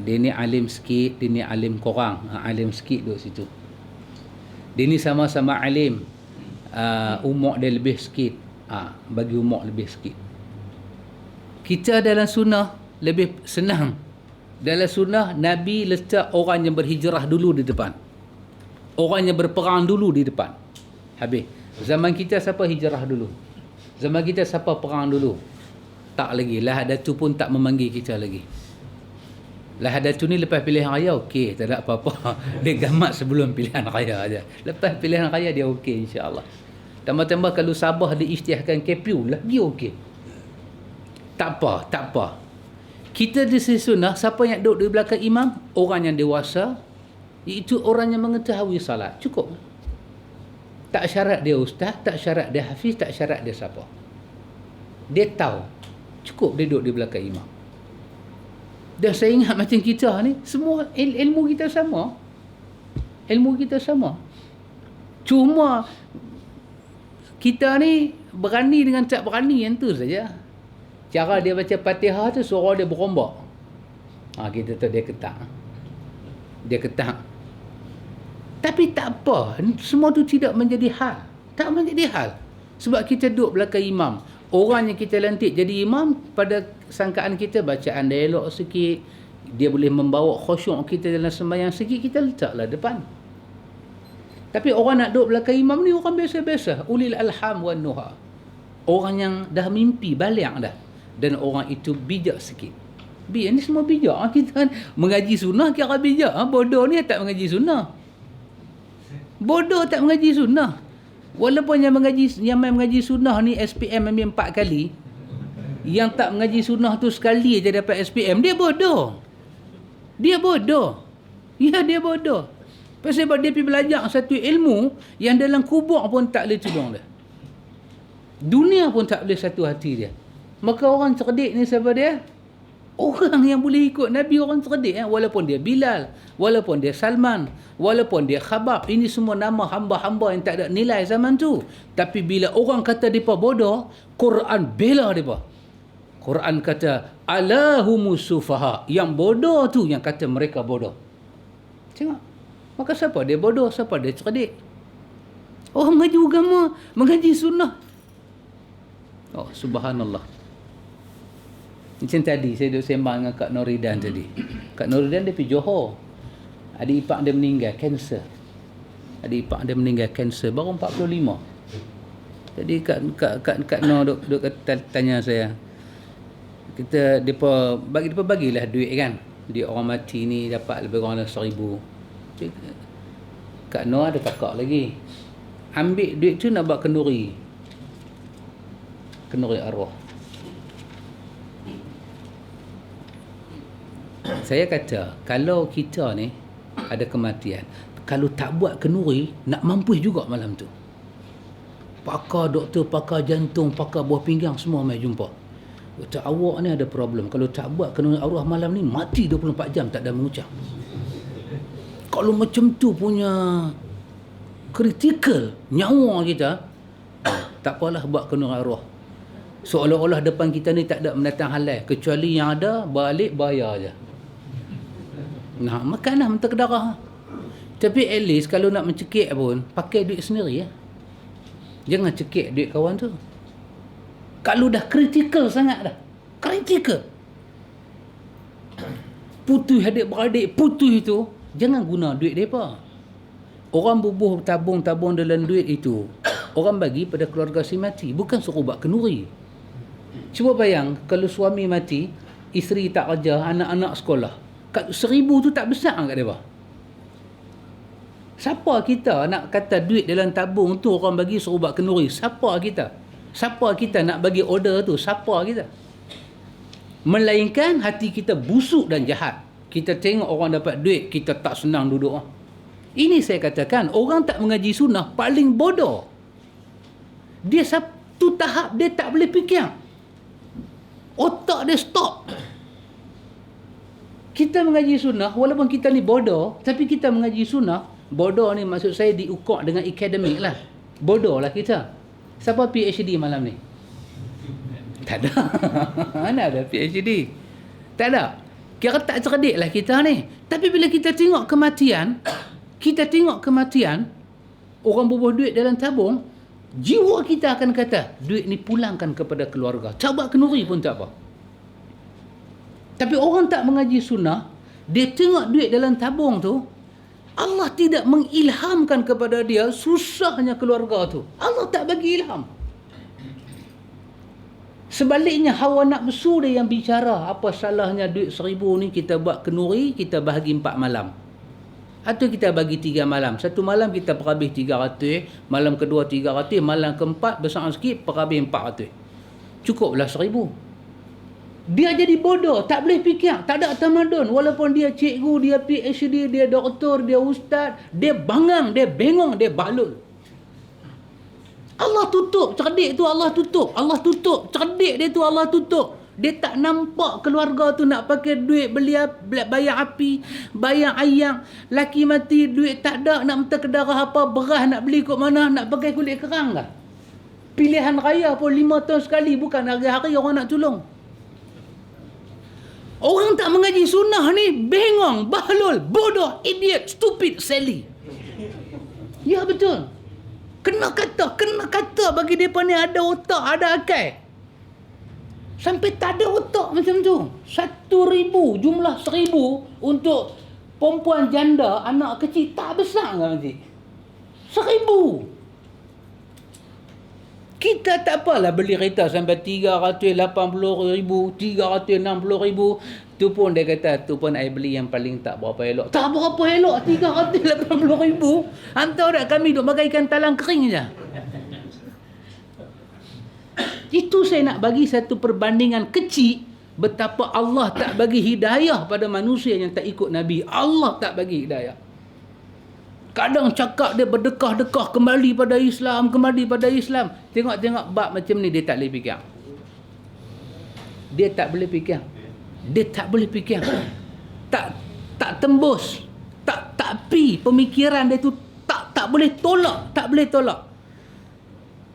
Dia ni alim sikit, dia ni alim kurang. Alim sikit duduk situ. Dia ni sama-sama alim. Umur dia lebih sikit. Bagi umur lebih sikit. Kita dalam sunnah lebih senang. Dalam sunnah Nabi letak orang yang berhijrah dulu di depan. Orang yang berperang dulu di depan. Habis. Zaman kita siapa hijrah dulu? Zaman kita siapa perang dulu? Tak lagi. Lahadatu pun tak memanggil kita lagi. Lahadatu ni lepas pilihan raya okey, tak ada apa-apa. Dia gamat sebelum pilihan raya aja. Lepas pilihan raya dia okey insya-Allah. Tambah-tambah kalau Sabah diisytiharkan KPU lagi okey. Tak apa. Kita di sisi sunnah, siapa yang duduk di belakang imam? Orang yang dewasa, iaitu orang yang mengetahui salat. Cukup. Tak syarat dia ustaz, tak syarat dia hafiz, tak syarat dia siapa. Dia tahu. Cukup dia duduk di belakang imam. Dan saya ingat macam kita ni, semua ilmu kita sama. Ilmu kita sama. Cuma kita ni berani dengan tak berani yang tu saja. Cara dia baca Fatihah tu suara dia berombak. Kita tahu dia ketak. Tapi tak apa. Semua tu tidak menjadi hal. Tak menjadi hal. Sebab kita duduk belakang imam. Orang yang kita lantik jadi imam, pada sangkaan kita bacaan dia elok sikit. Dia boleh membawa khusyuk kita dalam sembahyang sikit. Kita letaklah depan. Tapi orang nak duduk belakang imam ni orang biasa-biasa. Ulil alham wan nuha. Orang yang dah mimpi balik dah. Dan orang itu bijak sikit. Ini semua bijak. Kita mengaji sunnah kira bijak. Bodoh ni tak mengaji sunnah. Bodoh tak mengaji sunnah. Walaupun yang main mengaji sunnah ni SPM ambil 4 kali, yang tak mengaji sunnah tu sekali aja dapat SPM, dia bodoh. Ya, dia bodoh. Pasal dia pergi belajar satu ilmu yang dalam kubur pun tak boleh tolong dia. Dunia pun tak boleh satu hati dia. Maka orang cerdik ni siapa dia? Orang yang boleh ikut Nabi, orang cerdik. Walaupun dia Bilal, walaupun dia Salman, walaupun dia Khabab. Ini semua nama hamba-hamba yang tak ada nilai zaman tu. Tapi bila orang kata mereka bodoh, Quran bela mereka. Quran kata alahumus sufaha, yang bodoh tu yang kata mereka bodoh. Tengok, maka siapa dia bodoh, siapa dia cerdik? Orang mengaji agama, mengaji sunnah. Oh, subhanallah. Macam tadi saya duduk sembang dengan Kak Noridan tadi. Kak Noridan dia pergi Johor. Adik ipar dia meninggal kanser. Adik ipar dia meninggal kanser baru 45. Jadi Kak Nur duk tanya saya. Depa bagilah duit kan. Dia orang mati ni dapat lebih kurang 1,000. Kak Nur ada takak lagi. Ambil duit tu nak buat kenduri. Kenduri arwah. Saya kata, kalau kita ni ada kematian, kalau tak buat kenduri, nak mampus juga malam tu. Pakar doktor, pakar jantung, pakar buah pinggang semua mai jumpa. Kata, awak ni ada problem. Kalau tak buat kenduri arwah malam ni, mati 24 jam tak ada mengucap. Kalau macam tu punya kritikal nyawa kita, tak apalah buat kenduri arwah. Seolah-olah depan kita ni tak ada mendatang halal, kecuali yang ada balik bayar je. Nah, makanlah mentah ke darah. Tapi at least kalau nak mencekik pun, pakai duit sendiri ya. Jangan cekik duit kawan tu. Kalau dah kritikal sangat dah. Kritikal. Putus adik-beradik, putus itu, jangan guna duit mereka. Orang bubuh tabung-tabung dalam duit itu, orang bagi pada keluarga si mati. Bukan suruh buat kenduri. Cuba bayang, kalau suami mati, isteri tak kerja, anak-anak sekolah. 1,000 tu tak besar kat mereka. Siapa kita nak kata duit dalam tabung tu orang bagi suruh buat kenduri? Siapa kita? Siapa kita nak bagi order tu? Siapa kita? Melainkan hati kita busuk dan jahat. Kita tengok orang dapat duit, kita tak senang duduk. Ini saya katakan, orang tak mengaji sunnah paling bodoh. Dia satu tahap dia tak boleh fikir. Otak dia stop. Kita mengaji sunnah, walaupun kita ni bodoh, tapi kita mengaji sunnah. Bodoh ni maksud saya diukur dengan akademik lah. Bodoh lah kita. Siapa PhD malam ni? Tak ada. Mana ada PhD? Tak ada. Kira tak cerdik lah kita ni. Tapi bila kita tengok kematian, orang bubuh duit dalam tabung, jiwa kita akan kata, duit ni pulangkan kepada keluarga. Coba kenduri pun tak apa. Tapi orang tak mengaji sunnah, dia tengok duit dalam tabung tu, Allah tidak mengilhamkan kepada dia susahnya keluarga tu. Allah tak bagi ilham. Sebaliknya hawa nafsu dia yang bicara, apa salahnya duit 1,000 ni kita buat kenduri, kita bahagi 4 malam. Atau kita bagi 3 malam. Satu malam kita perhabis 300, malam kedua 300, malam keempat besar sikit perhabis 400. Cukuplah 1,000. Dia jadi bodoh, tak boleh fikir, tak ada tamadun. Walaupun dia cikgu, dia PhD, dia doktor, dia ustaz, dia bangang, dia bengong, dia balul. Allah tutup, cerdik tu Allah tutup. Allah tutup, cerdik dia tu Allah tutup. Dia tak nampak keluarga tu nak pakai duit beli bayar api, bayar ayam. Laki mati, duit tak ada, nak minta ke darah apa, beras nak beli kat mana, nak pakai kulit kerang ke? Pilihan raya pun 5 tahun sekali, bukan hari-hari orang nak tolong. Orang tak mengaji sunnah ni bengong, bahlul, bodoh, idiot, stupid, silly. Ya betul. Kena kata bagi mereka ni ada otak, ada akal. Sampai tak ada otak macam tu. 1,000, jumlah 1,000 untuk perempuan janda, anak kecil tak besar ke nanti? 1,000. Kita tak apalah beli kereta sampai 380,000, 360,000. Tu pun dia kata, tu pun saya beli yang paling tak berapa elok. Tak berapa elok, 380,000. Hantar dah kami duk bagaikan talang kering je. Itu saya nak bagi satu perbandingan kecil betapa Allah tak bagi hidayah pada manusia yang tak ikut Nabi. Allah tak bagi hidayah. Kadang cakap dia berdekah-dekah kembali pada Islam. Tengok-tengok bab macam ni dia tak boleh fikir. Dia tak boleh fikir. Tak tembus. Tak pi pemikiran dia tu tak boleh tolak.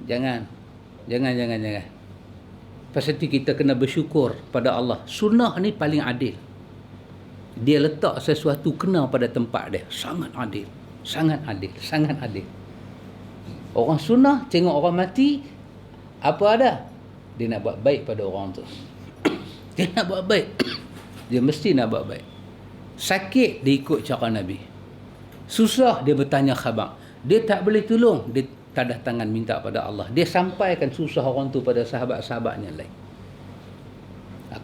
Jangan. Pasal itu kita kena bersyukur pada Allah. Sunnah ni paling adil. Dia letak sesuatu kena pada tempat dia. Sangat adil. Sangat adil. Sangat adil. Orang sunnah tengok orang mati, apa ada? Dia nak buat baik pada orang tu. Dia nak buat baik. Dia mesti nak buat baik. Sakit, dia ikut cara Nabi. Susah, dia bertanya khabar. Dia tak boleh tolong, dia tadah tangan minta pada Allah. Dia sampaikan susah orang tu pada sahabat-sahabatnya lain.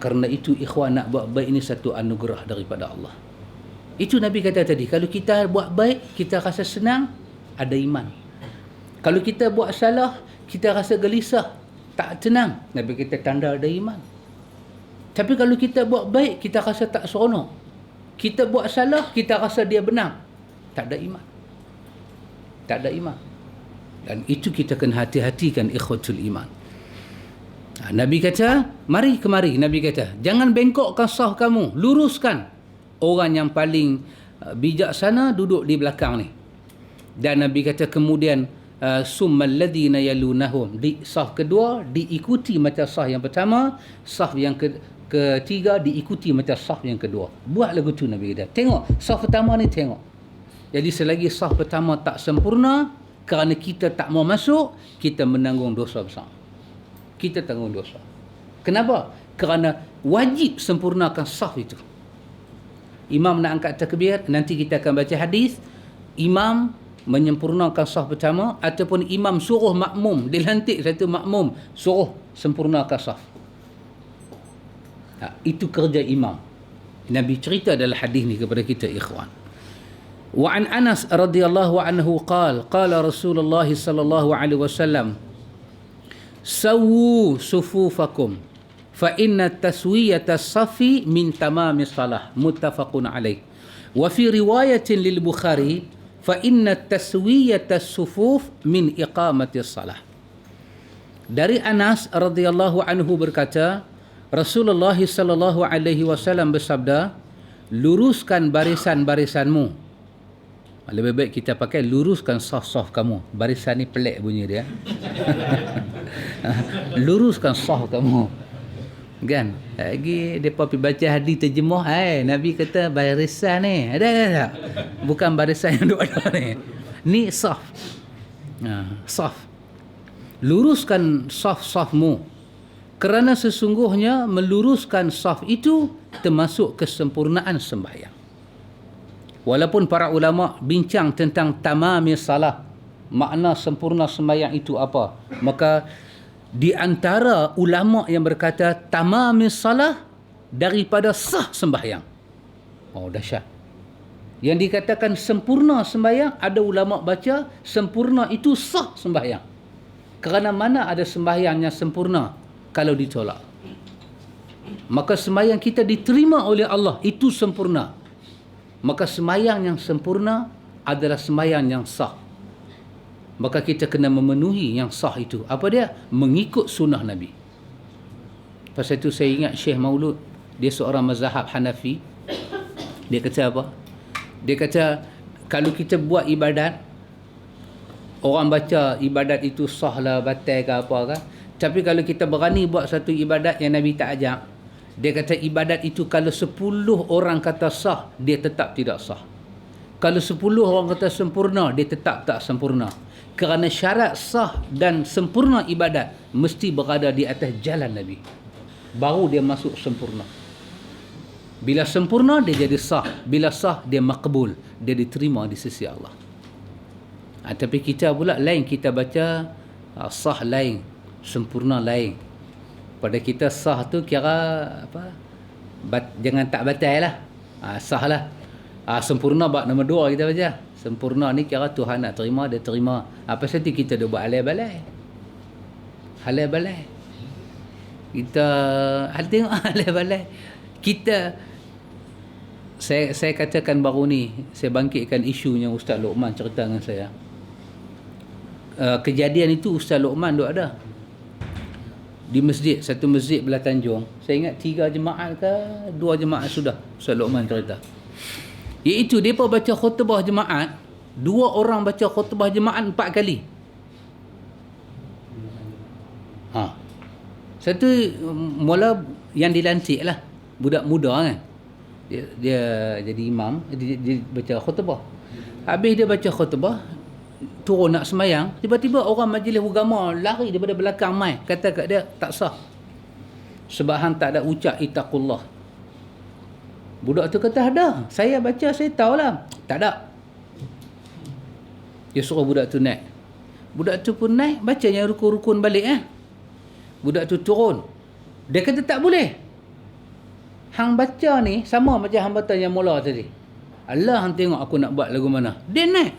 Kerana itu ikhwan, nak buat baik ini satu anugerah daripada Allah. Itu Nabi kata tadi, kalau kita buat baik, kita rasa senang, ada iman. Kalau kita buat salah, kita rasa gelisah, tak tenang, Nabi kata tanda ada iman. Tapi kalau kita buat baik, kita rasa tak seronok. Kita buat salah, kita rasa dia benar, tak ada iman. Tak ada iman. Dan itu kita kena hati-hatikan ikhwatul iman. Nabi kata, mari kemari. Nabi kata, jangan bengkokkan saf kamu, luruskan. Orang yang paling bijaksana duduk di belakang ni. Dan Nabi kata kemudian, summal ladina yalunahum, di saf kedua diikuti macam saf yang pertama, saf yang ketiga diikuti macam saf yang kedua. Buat lagu tu Nabi kata. Tengok saf pertama ni, tengok. Jadi selagi saf pertama tak sempurna, kerana kita tak mau masuk, kita menanggung dosa besar. Kita tanggung dosa. Kenapa? Kerana wajib sempurnakan saf itu. Imam nak angkat takbir, nanti kita akan baca hadis, imam menyempurnakan saf pertama, ataupun imam suruh makmum, dilantik satu makmum, suruh sempurnakan saf. Itu kerja imam. Nabi cerita dalam hadis ni kepada kita ikhwan. Wa an Anas radhiyallahu anhu qala Rasulullah sallallahu alaihi wasallam, sawu sufufakum fa inna taswiyata as-safi min tamami salah, muttafaqun alaih. Wa fi riwayatin lil Bukhari, fa inna taswiyata as-sufuf min iqamati as-salah. Dari Anas radhiyallahu anhu berkata, Rasulullah sallallahu alaihi wasallam bersabda, luruskan barisan-barisanmu. Lebih baik kita pakai luruskan saf-saf kamu. Barisan ni pelik bunyi dia. Luruskan saf kamu. Kan? Lagi depa pergi baca hadis terjemah, Nabi kata barisan ni. Ada. Bukan barisan yang duk ada ni. Ni saf. Saf. Luruskan saf-safmu. Kerana sesungguhnya meluruskan saf itu termasuk kesempurnaan sembahyang. Walaupun para ulama bincang tentang tamami salah, makna sempurna sembahyang itu apa, maka di antara ulama yang berkata tamami salah daripada sah sembahyang. Oh, dahsyat. Yang dikatakan sempurna sembahyang, ada ulama baca sempurna itu sah sembahyang. Kerana mana ada sembahyang yang sempurna kalau ditolak? Maka sembahyang kita diterima oleh Allah, itu sempurna. Maka sembahyang yang sempurna adalah sembahyang yang sah. Maka kita kena memenuhi yang sah itu. Apa dia? Mengikut sunnah Nabi. Pasal itu saya ingat Syekh Maulud, dia seorang mazhab Hanafi. Dia kata apa? Dia kata, kalau kita buat ibadat, orang baca ibadat itu sah lah, batal ke apa kan. Tapi kalau kita berani buat satu ibadat yang Nabi tak ajak, dia kata ibadat itu kalau 10 orang kata sah, dia tetap tidak sah. Kalau 10 orang kata sempurna, dia tetap tak sempurna. Kerana syarat sah dan sempurna ibadat mesti berada di atas jalan Nabi. Baru dia masuk sempurna. Bila sempurna, dia jadi sah. Bila sah, dia makbul. Dia diterima di sisi Allah. Tapi kita pula lain, kita baca sah lain, sempurna lain. Pada kita sah tu kira apa? Jangan tak batal lah. Sah lah. Sempurna bab nombor 2 kita baca. Sempurna ni kira Tuhan nak terima, dia terima. Apa sahaja kita dah buat halal-balai. Halal-balai. Kita tengok halal-balai. Kita saya katakan baru ni, saya bangkitkan isu yang Ustaz Luqman cerita dengan saya. Kejadian itu Ustaz Luqman duk ada di masjid, satu masjid belah Tanjung. Saya ingat 3 jemaat ke 2 jemaat sudah Ustaz Luqman cerita. Iaitu mereka baca khutbah jemaat, 2 orang baca khutbah jemaat 4 kali. Satu mula yang dilantik lah, budak muda kan. Dia jadi imam, dia baca khutbah. Habis dia baca khutbah, turun nak semayang, tiba-tiba orang majlis agama lari daripada belakang mai, kata kat dia tak sah. Sebab hang tak ada ucap ittaqullah. Budak tu kata ada, saya baca saya tahulah. Tak ada. Dia suruh budak tu naik. Budak tu pun naik, baca yang rukun-rukun balik Budak tu turun. Dia kata tak boleh. Hang baca ni sama macam hang baca yang mula tadi. Allah hang tengok aku nak buat lagu mana. Dia naik.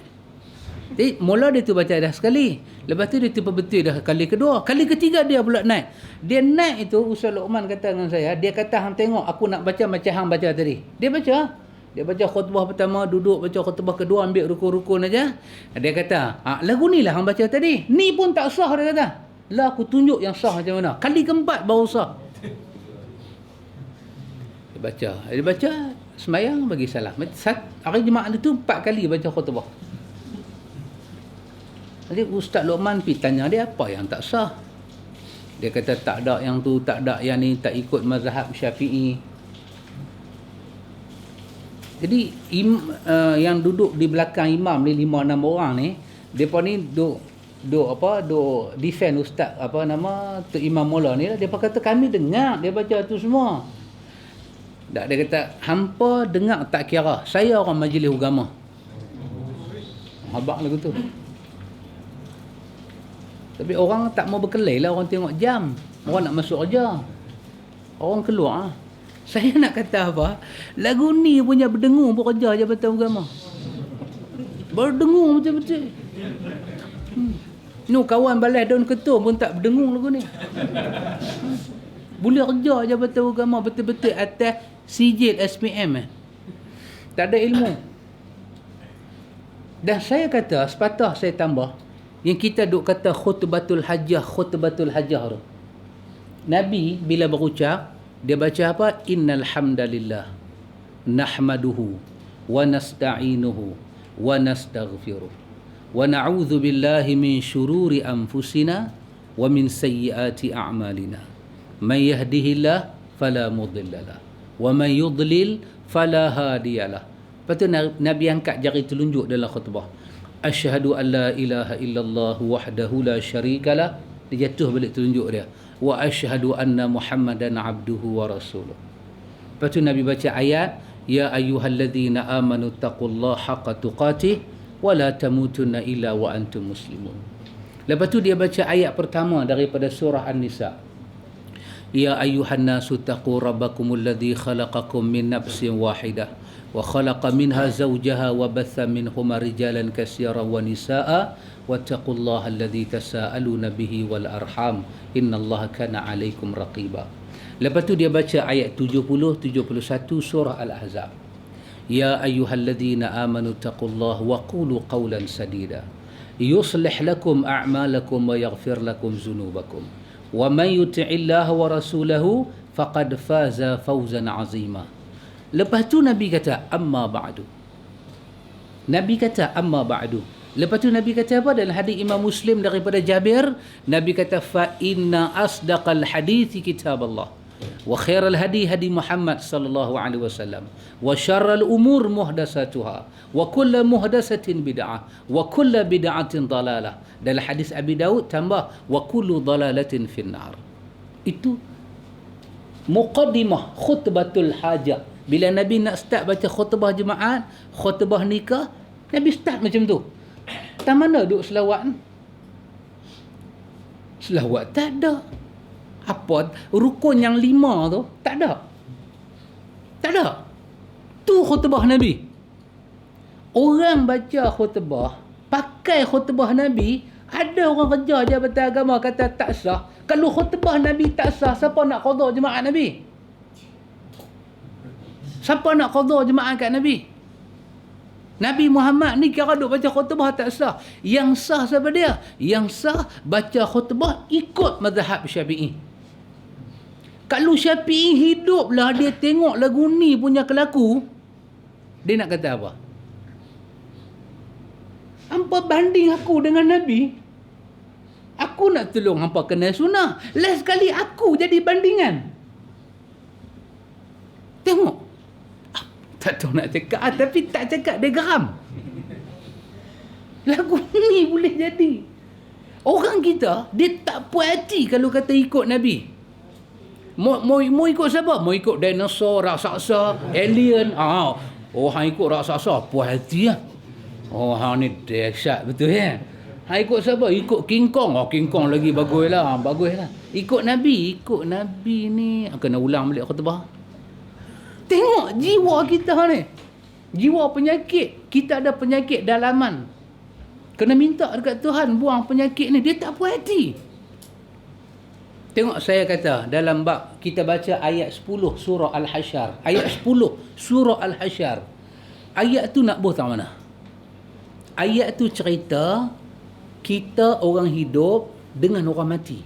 Jadi mula dia tu baca dah sekali. Lepas tu dia tu betul dah kali kedua. Kali ketiga dia pula naik. Dia naik itu, Ustaz Luqman kata dengan saya, dia kata hang tengok aku nak baca macam hang baca tadi. Dia baca. Dia baca khutbah pertama, duduk baca khutbah kedua, ambil rukun-rukun aja. Dia kata, lagu ni lah hang baca tadi. Ni pun tak sah, dia kata. Lah aku tunjuk yang sah macam mana. Kali keempat baru sah. Dia baca semayang bagi salam. Hari Jumaat itu 4 kali baca khutbah. Jadi Ustaz Luqman pergi tanya dia apa yang tak sah. Dia kata tak ada yang tu, tak ada yang ni, tak ikut mazhab Syafi'i. Jadi yang duduk di belakang imam ni 5-6 orang ni, depa ni duk defend ustaz tu Imam Mula ni lah. Dia kata kami dengar dia baca tu semua. Tak, dia kata hampa dengar tak kira, saya orang majlis agama. Habaq lagu tu. Tapi orang tak mau berkelahi lah, orang tengok jam. Orang nak masuk kerja. Orang keluar. Saya nak kata apa? Lagu ni punya berdengung pun kerja Jabatan Agama. Berdengung betul-betul. Ni kawan balai daun ketum pun tak berdengung lagu ni. Boleh kerja Jabatan Agama betul-betul atas sijil SPM. Tak ada ilmu. Dan saya kata, sepatah saya tambah, yang kita duk kata khutbatul hajjah tu. Nabi bila berucap, dia baca apa? Innal hamdalillah nahmaduhu wa nasta'inuhu wa nastaghfiruh wa na'udzu billahi min syururi anfusina wa min sayyiati a'malina. May yahdihillah fala mudhillalah wa may yudlil fala hadiyalah. Lepas tu Nabi angkat jari telunjuk dalam khutbah. Asyhadu an la ilaha illallah wahdahu la syarikalah. Dia jatuh balik telunjuk dia. Wa asyhadu anna Muhammadan abduhu wa rasuluh. Lepas tu Nabi baca ayat, ya ayyuhalladzina amanu taqullaha haqqa tuqatih wa la tamutunna illa wa antum muslimun. Lepas tu dia baca ayat pertama daripada surah An-Nisa. Ya ayyuhan nasu taqu rabbakumul ladzi khalaqakum min nafsin wahidah wa khalaqa minha zawjaha wa batha minhuma rijalan katsiran wa nisaa wattaqullaha alladzi tasaaluna bihi wal arham innallaha kana 'alaikum raqiba. Lepas tu dia baca ayat 70 71 surah Al-Ahzab. Ya ayyuhalladzina amanu taqullaha wa qulu qawlan sadida yuslih lakum a'malakum wa yaghfir lakum dzunubakum wa may yuti'illaha wa rasulahu faqad faza fawzan 'azima. Lepas tu Nabi kata amma ba'du. Nabi kata amma ba'du. Lepas tu Nabi kata apa dalam hadis Imam Muslim daripada Jabir? Nabi kata fa inna asdaqal hadithi kitaballah wa khairal hadi hadi Muhammad sallallahu alaihi wasallam wa syarrul umur muhdatsatuha wa kullu muhdatsatin bid'ah wa kullu bid'atin dalalah. Dalam hadis Abi Daud tambah wa kullu dalalatin finnar. Itu muqaddimah khutbatul hajah. Bila Nabi nak start baca khutbah jemaat, khutbah nikah, Nabi start macam tu. Tak mana duk selawat? Selawat tak ada. Apa rukun yang 5 tu tak ada. Tak ada. Tu khutbah Nabi. Orang baca khutbah, pakai khutbah Nabi, ada orang kerja Jabatan Agama kata tak sah. Kalau khutbah Nabi tak sah, siapa nak qada jemaat Nabi? Siapa nak qada jemaah kat Nabi? Nabi Muhammad ni kira duk baca khutbah tak sah. Yang sah siapa dia? Yang sah baca khutbah ikut mazhab Syafi'i. Kalau Syafi'i hiduplah dia tengok lagu ni punya kelaku, dia nak kata apa? Hampa banding aku dengan Nabi? Aku nak tolong hampa kenal sunnah. Last sekali aku jadi bandingan. Tengok. Tak tahu nak cakap tapi tak cakap dia geram. Lagu ni boleh jadi. Orang kita, dia tak puas hati kalau kata ikut Nabi. Mau ikut siapa? Mau ikut dinosaur, raksasa, alien. Hang ikut raksasa, puas hati lah. Hang ni dahsyat betul ya. Hang ikut siapa? Ikut King Kong. King Kong lagi bagus lah. Ikut Nabi ni. Kena ulang balik khutbah. Tengok jiwa kita ni. Jiwa penyakit. Kita ada penyakit dalaman. Kena minta dekat Tuhan buang penyakit ni. Dia tak puas hati. Tengok saya kata dalam bab kita baca ayat 10 surah Al-Hasyr. Ayat 10 surah Al-Hasyr. Ayat tu nak buat tak mana? Ayat tu cerita kita orang hidup dengan orang mati.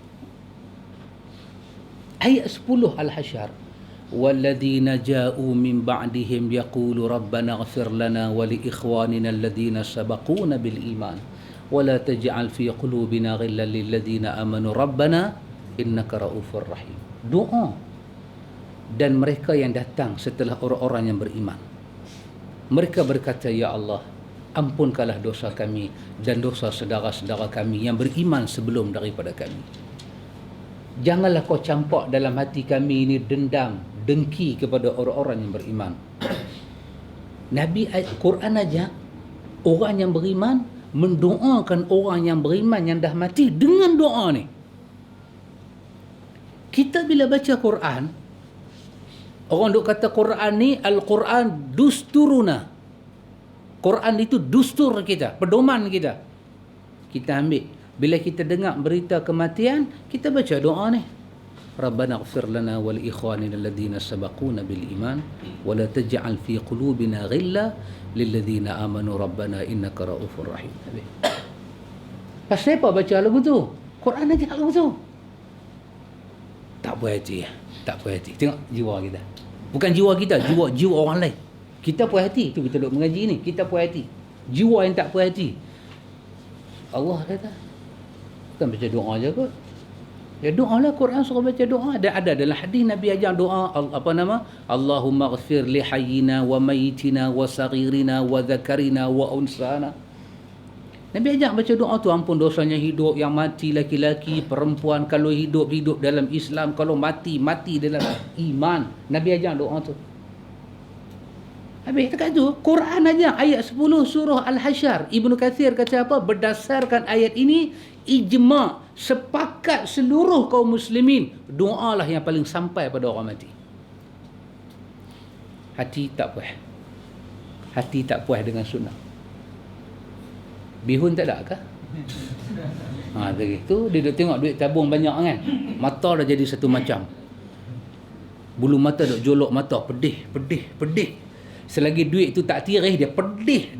Ayat 10 Al-Hasyr. وَالَّذِينَ جَاءُوا مِنْ بَعْدِهِمْ يَقُولُ رَبَّنَا اغْفِرْ لَنَا وَلِإِخْوَانِنَا الَّذِينَ سَبَقُونَ بِالْإِيمَانِ وَلَا تَجْعَلْ فِي قُلُوبِنَا غِلًّا لِلَّذِينَ آمَنُوا رَبَّنَا إِنَّكَ رَءُوفٌ رَحِيمٌ. Doa dan mereka yang datang setelah orang-orang yang beriman. Mereka berkata, Ya Allah, ampunkanlah dosa kami dan dosa saudara-saudara kami yang beriman sebelum daripada kami. Janganlah kau campak dalam hati kami ini dendam, dengki kepada orang-orang yang beriman. Nabi Quran aja orang yang beriman mendoakan orang yang beriman yang dah mati dengan doa ni. Kita bila baca Quran, orang duk kata Quran ni Al-Quran dusturuna. Quran itu dustur kita, pedoman kita. Kita ambil. Bila kita dengar berita kematian, kita baca doa ni. Rabbana ighfir lana wal ikhwanina alladhina sabaquna bil iman wa la taj'al fi qulubina ghilla lil ladzina amanu rabbana innaka raufur rahim. Pasal apa baca lagu tu? Quran aja lagu tu. Tak puas hati. Tak puas hati. Tengok jiwa kita. Bukan jiwa kita, jiwa orang lain. Kita puas hati. Tu kita duk mengaji ni. Kita puas hati. Jiwa yang tak puas hati. Allah kata, bukan baca doa je kot. Ya doa lah, Quran suruh baca doa. Ada dalam hadis Nabi ajar doa Allahumma ghafir li hayyina wa mayyitina wa saghirina wa dhakarina wa unsana. Nabi ajar baca doa tu, ampun dosanya hidup, yang mati laki-laki, perempuan, kalau hidup dalam Islam, kalau mati dalam iman. Nabi ajar doa tu. Habis dekat tu Quran aja ayat 10 surah Al-Hasyr. Ibnu Katsir kata apa? Berdasarkan ayat ini ijma' sepakat seluruh kaum muslimin, doalah yang paling sampai pada orang mati. Hati tak puas. Hati tak puas dengan sunnah. Bihun tak ada kah? Begitu dia tengok duit tabung banyak kan. Mata dah jadi satu macam. Bulu mata duk jolok mata, pedih. Selagi duit tu tak tirih, dia pedih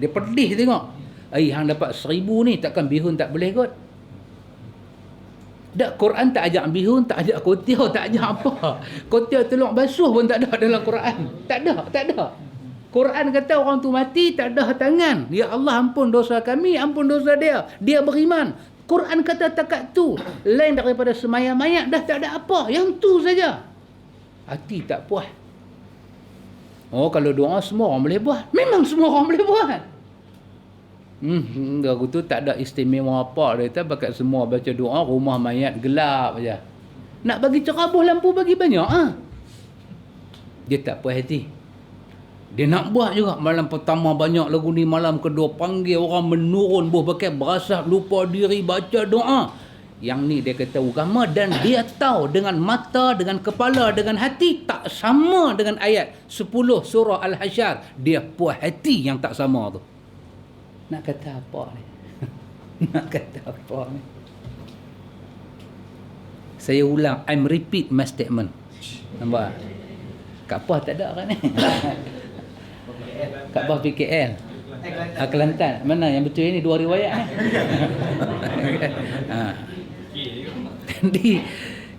tengok. Hang dapat 1,000 ni, takkan bihun tak boleh kot. Dak Quran tak ajak bihun, tak ajak kotiau, tak ajak apa. Kotiau telur basuh pun tak ada dalam Quran. Tak ada. Quran kata orang tu mati tak ada tangan. Ya Allah, ampun dosa kami, ampun dosa dia. Dia beriman. Quran kata takat tu. Lain daripada semayang mayat dah tak ada apa. Yang tu saja. Hati tak puas. Kalau doa semua orang boleh buat. Memang semua orang boleh buat. Aku tu tak ada istimewa apa. Dia kata bakat semua baca doa, rumah mayat gelap aja. Nak bagi cerabuh lampu bagi banyak. Dia tak puas hati. Dia nak buat juga. Malam pertama banyak lagu ni, malam kedua panggil orang menurun, pakai berasap, lupa diri, baca doa. Yang ni dia kata agama, dan dia tahu dengan mata, dengan kepala, dengan hati tak sama dengan ayat 10 surah Al-Hasyr. Dia puas hati yang tak sama tu. Nak kata apa ni? Saya ulang, I'm repeat my statement. Nampak? Kaabah tak ada kan ni? Kaabah PKL. Kelantan. Mana yang betul ini? Dua riwayat ni.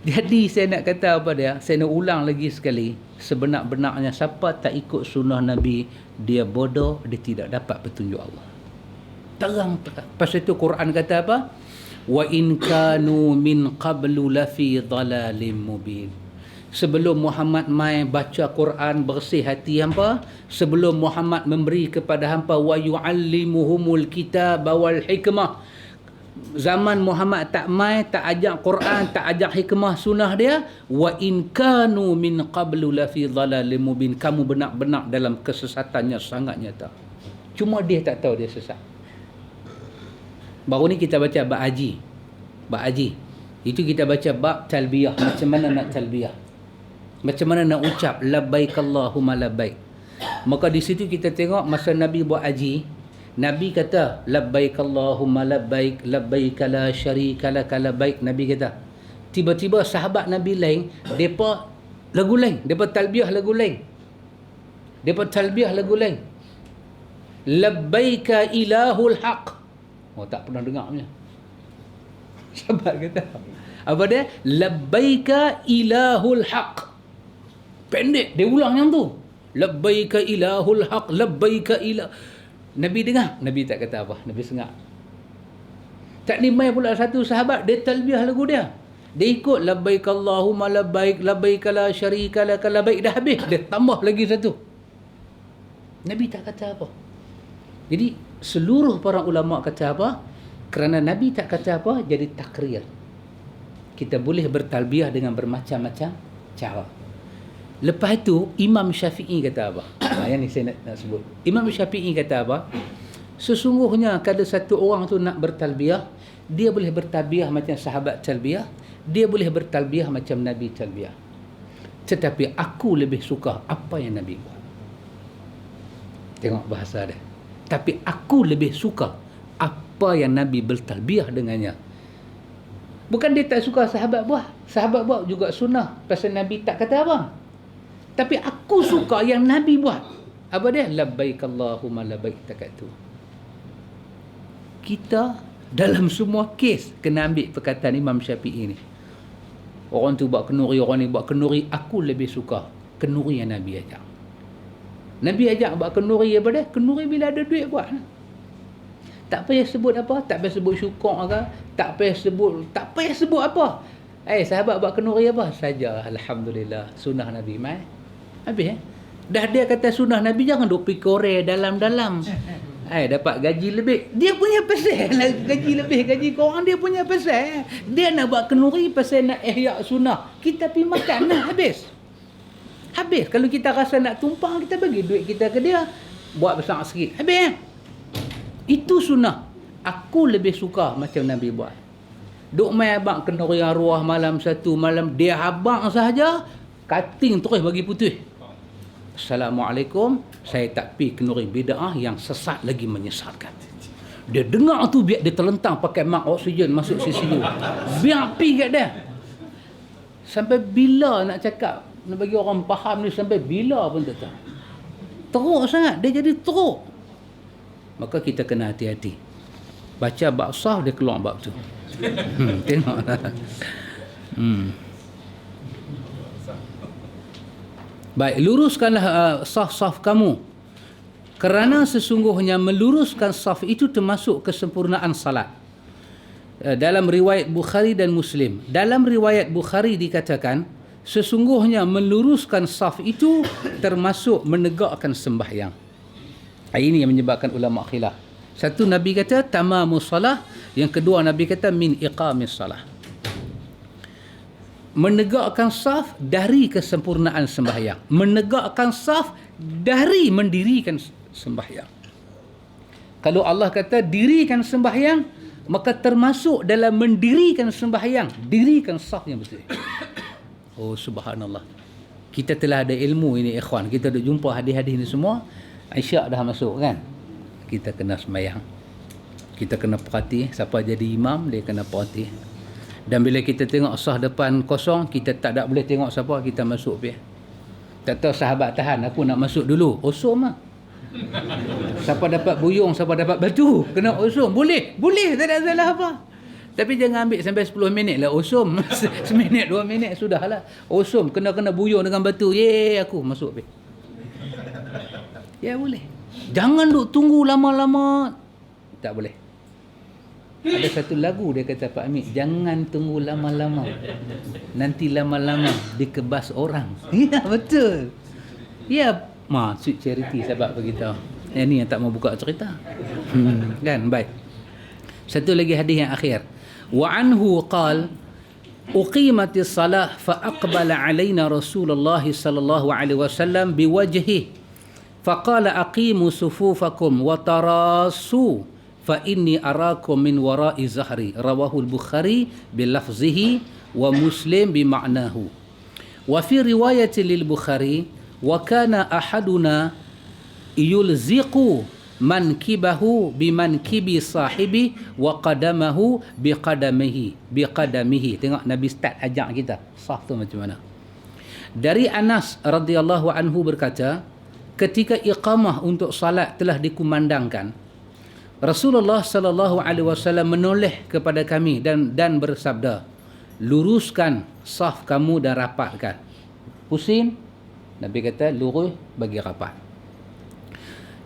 Jadi saya nak kata apa dia? Saya nak ulang lagi sekali. Sebenar-benarnya siapa tak ikut sunnah Nabi, dia bodoh, dia tidak dapat petunjuk Allah. Terang. Pasal itu Quran kata apa? wa in kanu min qablu lafi dhalalim mubin. Sebelum Muhammad mai baca Quran bersih hati hampa, sebelum Muhammad memberi kepada hampa wa yuallimuhumul kitaba wal hikmah, zaman Muhammad tak mai, tak ajak Quran, tak ajak hikmah sunnah dia, wa in kanu min qablu lafi dhalalim mubin, kamu benar-benar dalam kesesatannya sangat nyata. Cuma dia tak tahu dia sesat. Baru ni kita baca bab haji. Bab haji. Itu kita baca bab talbiyah, macam mana nak talbiyah. Macam mana nak ucap labbaik Allahumma labbaik. Maka di situ kita tengok masa Nabi buat haji, Nabi kata labbaik Allahumma labbaik labbaik la syarika lak labbaik. Nabi kata. Tiba-tiba sahabat Nabi lain, depa lagu lain, depa talbiyah lagu lain. Depa talbiyah lagu lain. Labbaika ilahul haq. Oh, tak pernah dengar punya. Sahabat kata apa dia? Labbaika ilahul haq. Pendek dia ulang yang tu. Labbaika ilahul haq, labbaika ilah. Nabi dengar, Nabi tak kata apa, Nabi sengak. Tak nimai pula satu sahabat, dia talbiyah lagu dia. Dia ikut labbaik Allahumma labbaik labbaik la syarika lak labbaik, dah habis, dia tambah lagi satu. Nabi tak kata apa. Jadi seluruh para ulama kata apa? Kerana Nabi tak kata apa, jadi takrir. Kita boleh bertalbiyah dengan bermacam-macam cara. Lepas itu Imam Syafi'i kata apa? Yang ni saya nak sebut. Imam Syafi'i kata apa? Sesungguhnya kalau satu orang tu nak bertalbiyah, dia boleh bertalbiyah macam sahabat talbiyah, dia boleh bertalbiyah macam Nabi talbiyah. Tetapi aku lebih suka apa yang Nabi buat. Tengok bahasa dia. Tapi aku lebih suka apa yang Nabi bertalbiyah dengannya. Bukan dia tak suka sahabat buat. Sahabat buat juga sunnah. Pasal Nabi tak kata apa. Tapi aku suka yang Nabi buat. Apa dia? Labbaik Allahumma labbaik, takat tu. Kita dalam semua kes kena ambil perkataan Imam Syafi'i ni. Orang tu buat kenuri, orang ni buat kenuri. Aku lebih suka kenuri yang Nabi ajak. Nabi ajak buat kenuri apa dia? Kenuri bila ada duit buat. Tak payah sebut apa, tak payah sebut syukur ke, tak payah sebut apa. Sahabat buat kenuri apa? Saja alhamdulillah sunnah Nabi mai. Habis dah dia kata sunnah Nabi, jangan duk pikore dalam-dalam. Dapat gaji lebih. Dia punya pasal gaji lebih, gaji korang dia punya pasal. Dia nak buat kenuri pasal nak ihya sunnah. Kita pergi makan nah, habis. Kalau kita rasa nak tumpang, kita bagi duit kita ke dia. Buat besar sikit. Habis. Itu sunnah. Aku lebih suka macam Nabi buat. Duk mai abang kenuri arwah malam satu malam, dia abang sahaja kating terus bagi putih. Assalamualaikum, saya tak pi kenuri bid'ah yang sesat lagi menyesatkan. Dia dengar tu, biar dia terlentang pakai mak oksigen masuk CCU. Biar pi kat dia. Sampai bila nak cakap, nak bagi orang faham ni, sampai bila pun tak tahu. Teruk sangat, dia jadi teruk. Maka kita kena hati-hati. Baca bab sah, dia keluar bab tu. Tengoklah. Baik, luruskanlah saf-saf kamu. Kerana sesungguhnya meluruskan saf itu termasuk kesempurnaan salat. Dalam riwayat Bukhari dan Muslim. Dalam riwayat Bukhari dikatakan, sesungguhnya meluruskan saf itu termasuk menegakkan sembahyang. Ini yang menyebabkan ulama khilaf. Satu, Nabi kata tamamus salah. Yang kedua, Nabi kata min iqamis salah. Menegakkan saf dari kesempurnaan sembahyang. Menegakkan saf dari mendirikan sembahyang. Kalau Allah kata dirikan sembahyang, maka termasuk dalam mendirikan sembahyang, dirikan saf yang betul. Oh subhanallah. Kita telah ada ilmu ini ikhwan. Kita dah jumpa hadis-hadis ini semua. Isyak dah masuk kan. Kita kena sembahyang. Kita kena perhati siapa jadi imam, dia kena perhati. Dan bila kita tengok sah depan kosong, kita tak boleh tengok siapa, kita masuk pergi. Tak tahu sahabat tahan, aku nak masuk dulu. Osum lah. Siapa dapat buyung, siapa dapat batu, kena osum. Boleh, tak ada salah apa. Tapi jangan ambil sampai 10 minit lah osum. Seminit, 2 minit, sudahlah. Osum, kena buyung dengan batu. Aku masuk pergi. Ya boleh. Jangan duk tunggu lama-lama. Tak boleh. Ada satu lagu dia kata, Pak Amir, jangan tunggu lama-lama, nanti lama-lama dikebas orang. Ya, betul. Ya, sweet charity sahabat beritahu. Yang ni yang tak mau buka cerita. Kan, baik. Satu lagi hadis yang akhir. Wa anhu qal uqimatis salah fa aqbala alaina Rasulullah sallallahu alaihi wasallam biwajhihi faqala aqimu sufufakum wa tarasu fa inni arakum min wara'i zahri. Rawahu al-Bukhari bil lafzihi wa Muslim bi ma'nahu. Wa fi riwayat lil Bukhari wa kana ahaduna yulziqu mankibahu bimankibi sahibi wa qadamahu biqadamihi. Tengok Nabi start ajak kita. Sah tu macam mana? Dari Anas radhiyallahu anhu berkata, ketika iqamah untuk salat telah dikumandangkan, Rasulullah sallallahu alaihi wasallam menoleh kepada kami dan bersabda, luruskan saf kamu dan rapatkan. Pusing, Nabi kata lurus bagi rapat.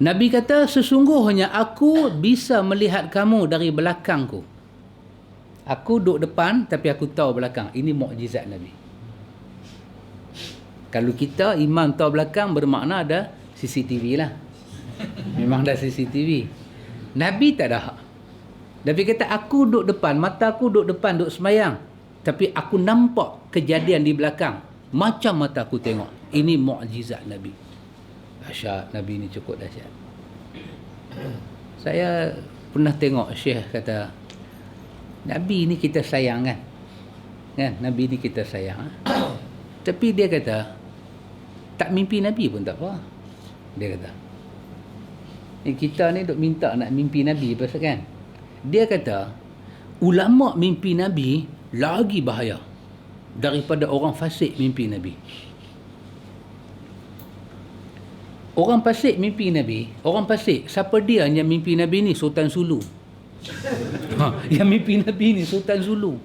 Nabi kata, sesungguhnya aku bisa melihat kamu dari belakangku. Aku duduk depan tapi aku tahu belakang. Ini mukjizat Nabi. Kalau kita imam tahu belakang, bermakna ada CCTV lah. Memang ada CCTV. Nabi tak ada. Nabi kata, aku duduk depan, mata aku duduk depan, duduk semayang, tapi aku nampak kejadian di belakang macam mata aku tengok. Ini mukjizat Nabi. Dahsyat. Nabi ni cukup dahsyat. Saya pernah tengok Syekh kata, Nabi ni kita sayang kan? Nabi ni kita sayang. Tapi dia kata, tak mimpi Nabi pun tak apa. Dia kata, kita ni duk minta nak mimpi Nabi pasal kan? Dia kata, ulama mimpi Nabi lagi bahaya daripada orang fasik mimpi Nabi. Orang fasik mimpi Nabi, orang fasik, siapa dia yang mimpi Nabi ni? Sultan Sulu. Yang mimpi Nabi ni Sultan Sulu.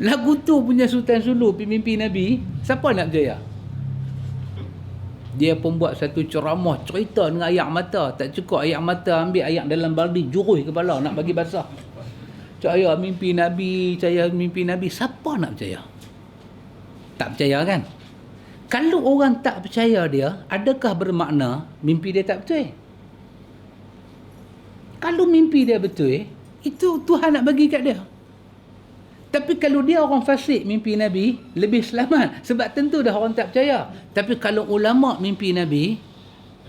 Lagu tu punya Sultan Sulu mimpi Nabi, siapa nak berjaya? Dia pun buat satu ceramah, cerita dengan ayak mata. Tak cukup ayak mata, ambil ayak dalam baldi, jurus kepala nak bagi basah. Saya mimpi Nabi, saya mimpi Nabi. Siapa nak percaya? Tak percaya kan? Kalau orang tak percaya dia, adakah bermakna mimpi dia tak betul? Kalau mimpi dia betul, itu Tuhan nak bagi kat dia. Tapi kalau dia orang fasik mimpi Nabi, lebih selamat. Sebab tentu dah orang tak percaya. Tapi kalau ulama mimpi Nabi,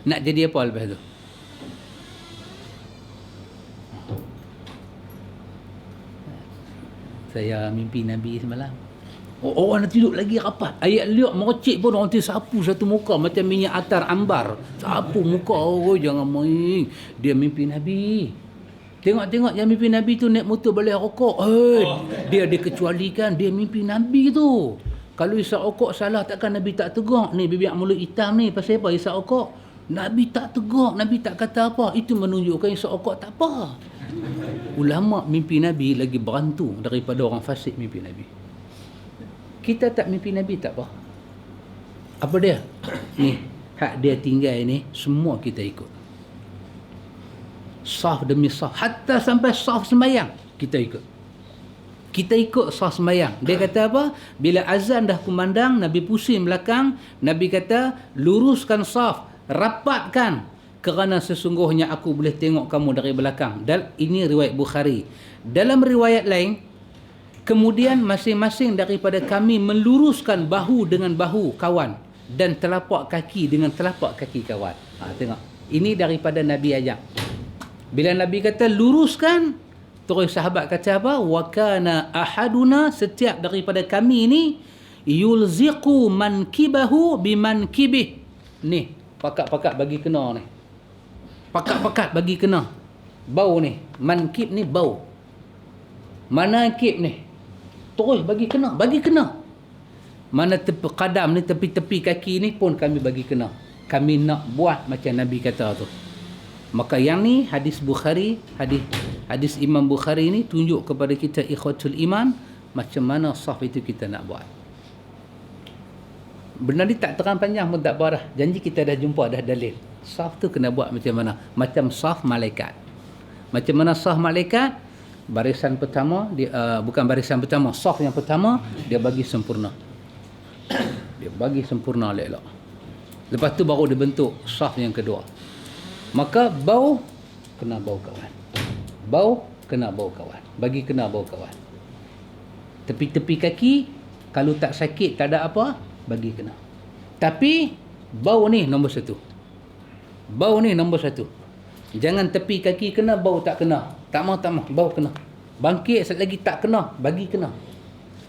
nak jadi apa lepas tu? Saya mimpi Nabi semalam. Orang nak tidur lagi rapat. Ayat liuk merocik pun orang sapu satu muka macam minyak atar ambar. Sapu muka. Oh, jangan main. Dia mimpi Nabi. Tengok-tengok yang mimpi Nabi tu naik motor balik rokok. Dia dikecualikan. Dia mimpi Nabi tu. Kalau isap rokok salah, takkan Nabi tak tegur. Ni bibir mulut hitam ni. Pasal apa isap rokok? Nabi tak tegur. Nabi tak kata apa. Itu menunjukkan isap rokok tak apa. Ulama mimpi Nabi lagi berantu daripada orang fasik mimpi Nabi. Kita tak mimpi Nabi tak apa. Apa dia? Ni, hak dia tinggal ni, semua kita ikut. Saf demi saf. Hatta sampai saf sembahyang, kita ikut. Kita ikut saf sembahyang. Dia kata apa? Bila azan dah kumandang, Nabi pusing belakang. Nabi kata, luruskan saf, rapatkan. Kerana sesungguhnya aku boleh tengok kamu dari belakang. Dan ini riwayat Bukhari. Dalam riwayat lain, kemudian masing-masing daripada kami meluruskan bahu dengan bahu kawan dan telapak kaki dengan telapak kaki kawan. Tengok. Ini daripada Nabi ajak. Bila Nabi kata luruskan, terus sahabat kata apa? Wa kana ahaduna, setiap daripada kami ini yulziqu mankibahu bimankibih. Ni, pakat-pakat bagi kena ni. Pakat-pakat bagi kena. Bau ni. Mankib ni bau. Manakib ni. Terus bagi kena. Bagi kena. Mana tepi kadam ni, tepi-tepi kaki ni pun kami bagi kena. Kami nak buat macam Nabi kata tu. Maka yang ni hadis Bukhari, hadis Imam Bukhari ni tunjuk kepada kita ikhwatul iman macam mana saf itu kita nak buat. Benda ni tak terang panjang pun tak apa dah. Janji kita dah jumpa dah dalil. Saf tu kena buat macam mana? Macam saf malaikat. Macam mana saf malaikat? Barisan pertama, bukan barisan pertama, saf yang pertama, dia bagi sempurna. Dia bagi sempurna elok. Lepas tu baru dibentuk saf yang kedua. Maka bau kena bau kawan. Bau kena bau kawan. Bagi kena bau kawan. Tepi-tepi kaki, kalau tak sakit, tak ada apa, bagi kena. Tapi bau ni nombor satu. Bau ni nombor satu. Jangan tepi kaki kena, bau tak kena. Tak mau, bau kena. Bangkit lagi tak kena, bagi kena.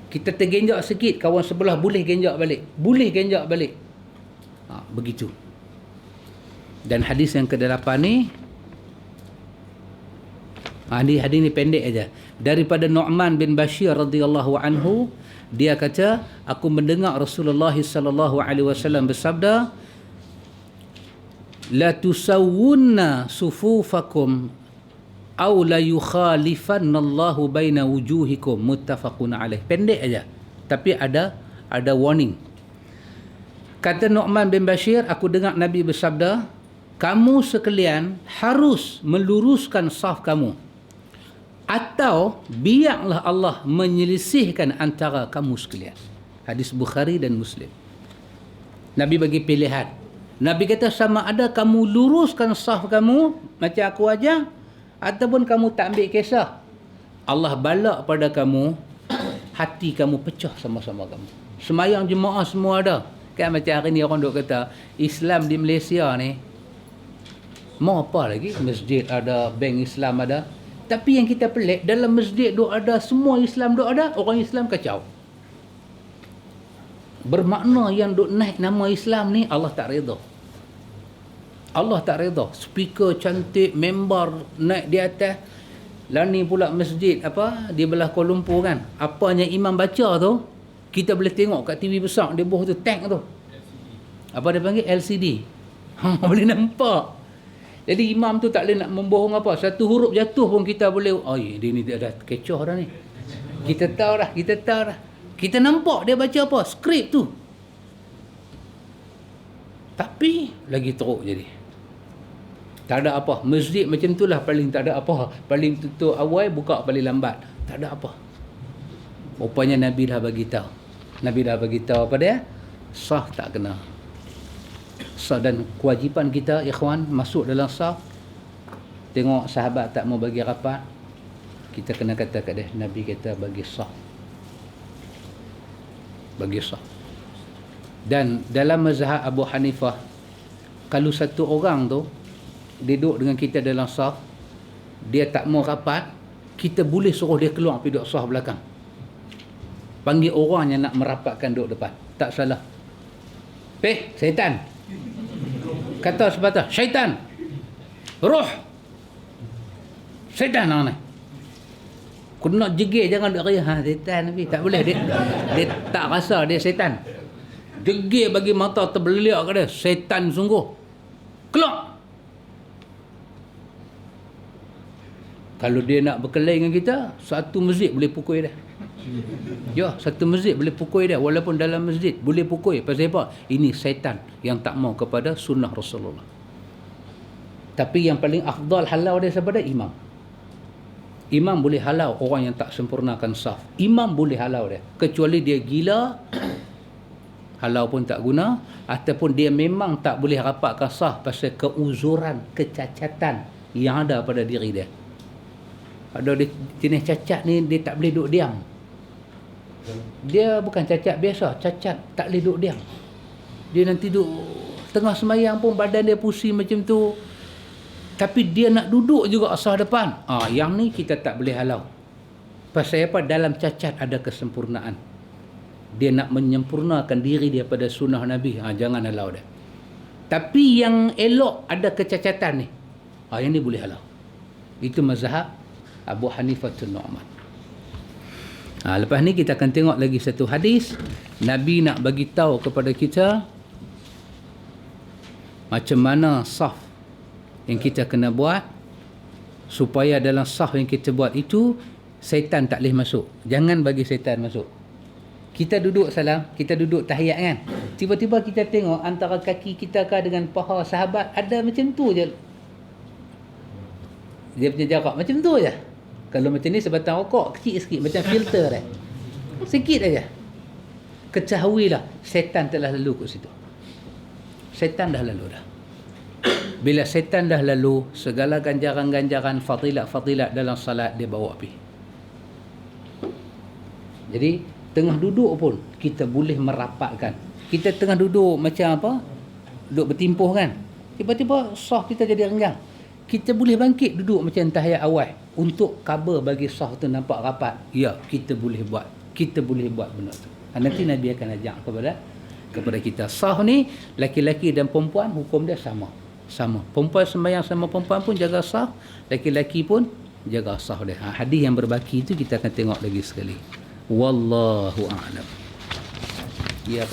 Kita tergenjak sikit, kawan sebelah boleh genjak balik. Boleh genjak balik. Begitu. Dan hadis yang ke-8 ni, hadis ni pendek aja. Daripada Nu'man bin Bashir radhiyallahu anhu, dia kata, aku mendengar Rasulullah sallallahu alaihi wasallam bersabda, la tusawwunna sufufakum aw la yukhalifanna Allahu baina wujuhikum, muttafaqun alaih. Pendek aja, tapi ada warning. Kata Nu'man bin Bashir, aku dengar Nabi bersabda, kamu sekalian harus meluruskan saf kamu, atau biarlah Allah menyelisihkan antara kamu sekalian. Hadis Bukhari dan Muslim. Nabi bagi pilihan. Nabi kata sama ada kamu luruskan saf kamu macam aku aja, ataupun kamu tak ambil kisah. Allah balak pada kamu, hati kamu pecah sama-sama kamu. Semayang jemaah semua ada. Kan macam hari ni orang duk kata Islam di Malaysia ni mau apa lagi, masjid ada, bank Islam ada. Tapi yang kita pelik, dalam masjid duk ada, semua Islam duk ada, orang Islam kacau. Bermakna yang duk naik nama Islam ni Allah tak redha. Allah tak redha. Speaker cantik, member naik di atas. Lani pula masjid apa di belah Kuala Lumpur kan. Apanya imam baca tu, kita boleh tengok kat TV besar dia bawah tu tank tu. Apa dia panggil? LCD. Boleh nampak. Jadi imam tu tak boleh nak membohong apa. Satu huruf jatuh pun kita boleh, dia ni dah kecoh dah ni. Kita tahu dah. Kita nampak dia baca apa, skrip tu. Tapi lagi teruk jadi. Tak ada apa. Masjid macam tu lah paling tak ada apa. Paling tutup awal, buka paling lambat. Tak ada apa. Rupanya Nabi dah bagi tahu. Nabi dah bagi tahu apa dia? Saf tak kena. Saf, dan kewajipan kita ikhwan masuk dalam saf. Tengok sahabat tak mau bagi rapat, kita kena kata kat dia, Nabi kata bagi saf. Bagi saf. Dan dalam mazhab Abu Hanifah, kalau satu orang tu duduk dengan kita dalam saf, dia tak mau rapat, kita boleh suruh dia keluar pergi duduk saf belakang. Panggil orang yang nak merapatkan duduk depan. Tak salah. Syaitan. Kata sepatah, syaitan. Roh. Syaitan orang ni. Kena jegir, jangan duk raya. Syaitan Nabi. Tak boleh. Dia tak rasa dia syaitan. Jegir bagi mata terbeliak ke dia. Syaitan sungguh. Keluar. Kalau dia nak berkelahi dengan kita, satu masjid boleh pukul dia. Ya, satu masjid boleh pukul dia. Walaupun dalam masjid boleh pukul. Pasal apa? Ini syaitan yang tak mau kepada sunnah Rasulullah. Tapi yang paling afdal halau dia daripada imam. Imam boleh halau orang yang tak sempurnakan saf. Imam boleh halau dia. Kecuali dia gila, halau pun tak guna. Ataupun dia memang tak boleh rapatkan saf pasal keuzuran, kecacatan yang ada pada diri dia. Ada jenis cacat ni, dia tak boleh duduk diam. Dia bukan cacat biasa, cacat tak boleh duduk diam. Dia nanti duduk tengah semayang pun badan dia pusing macam tu. Tapi dia nak duduk juga asal depan. Yang ni kita tak boleh halau. Pasal apa? Dalam cacat ada kesempurnaan. Dia nak menyempurnakan diri dia pada sunnah Nabi. Jangan halau dia. Tapi yang elok ada kecacatan ni. Yang ni boleh halau. Itu mazhab Abu Hanifah Nu'man. Lepas ni kita akan tengok lagi satu hadis. Nabi nak bagi tahu kepada kita macam mana saf yang kita kena buat supaya dalam saf yang kita buat itu syaitan tak boleh masuk. Jangan bagi syaitan masuk. Kita duduk salam, kita duduk tahiyat kan. Tiba-tiba kita tengok antara kaki kita dengan paha sahabat ada macam tu je. Dia punya jarak macam tu je. Kalau macam ni sebatang rokok kecil sikit macam filter dah. Sikit aja. Ketahuilah setan telah lalu kat situ. Setan dah lalu dah. Bila setan dah lalu, segala ganjaran-ganjaran fadilat-fadilat dalam salat dia bawa pergi. Jadi tengah duduk pun kita boleh merapatkan. Kita tengah duduk macam apa? Duduk bertimpuh kan. Tiba-tiba sah kita jadi renggang. Kita boleh bangkit duduk macam tahiyat awal untuk cover bagi sah tu nampak rapat. Ya, kita boleh buat. Kita boleh buat benda tu. Nanti Nabi akan ajak kepada kita. Sah ni laki-laki dan perempuan hukum dia sama. Perempuan sembahyang sama perempuan pun jaga sah, laki-laki pun jaga sah dia. Hadis yang berbaki itu kita akan tengok lagi sekali. Wallahu a'lam. Ya.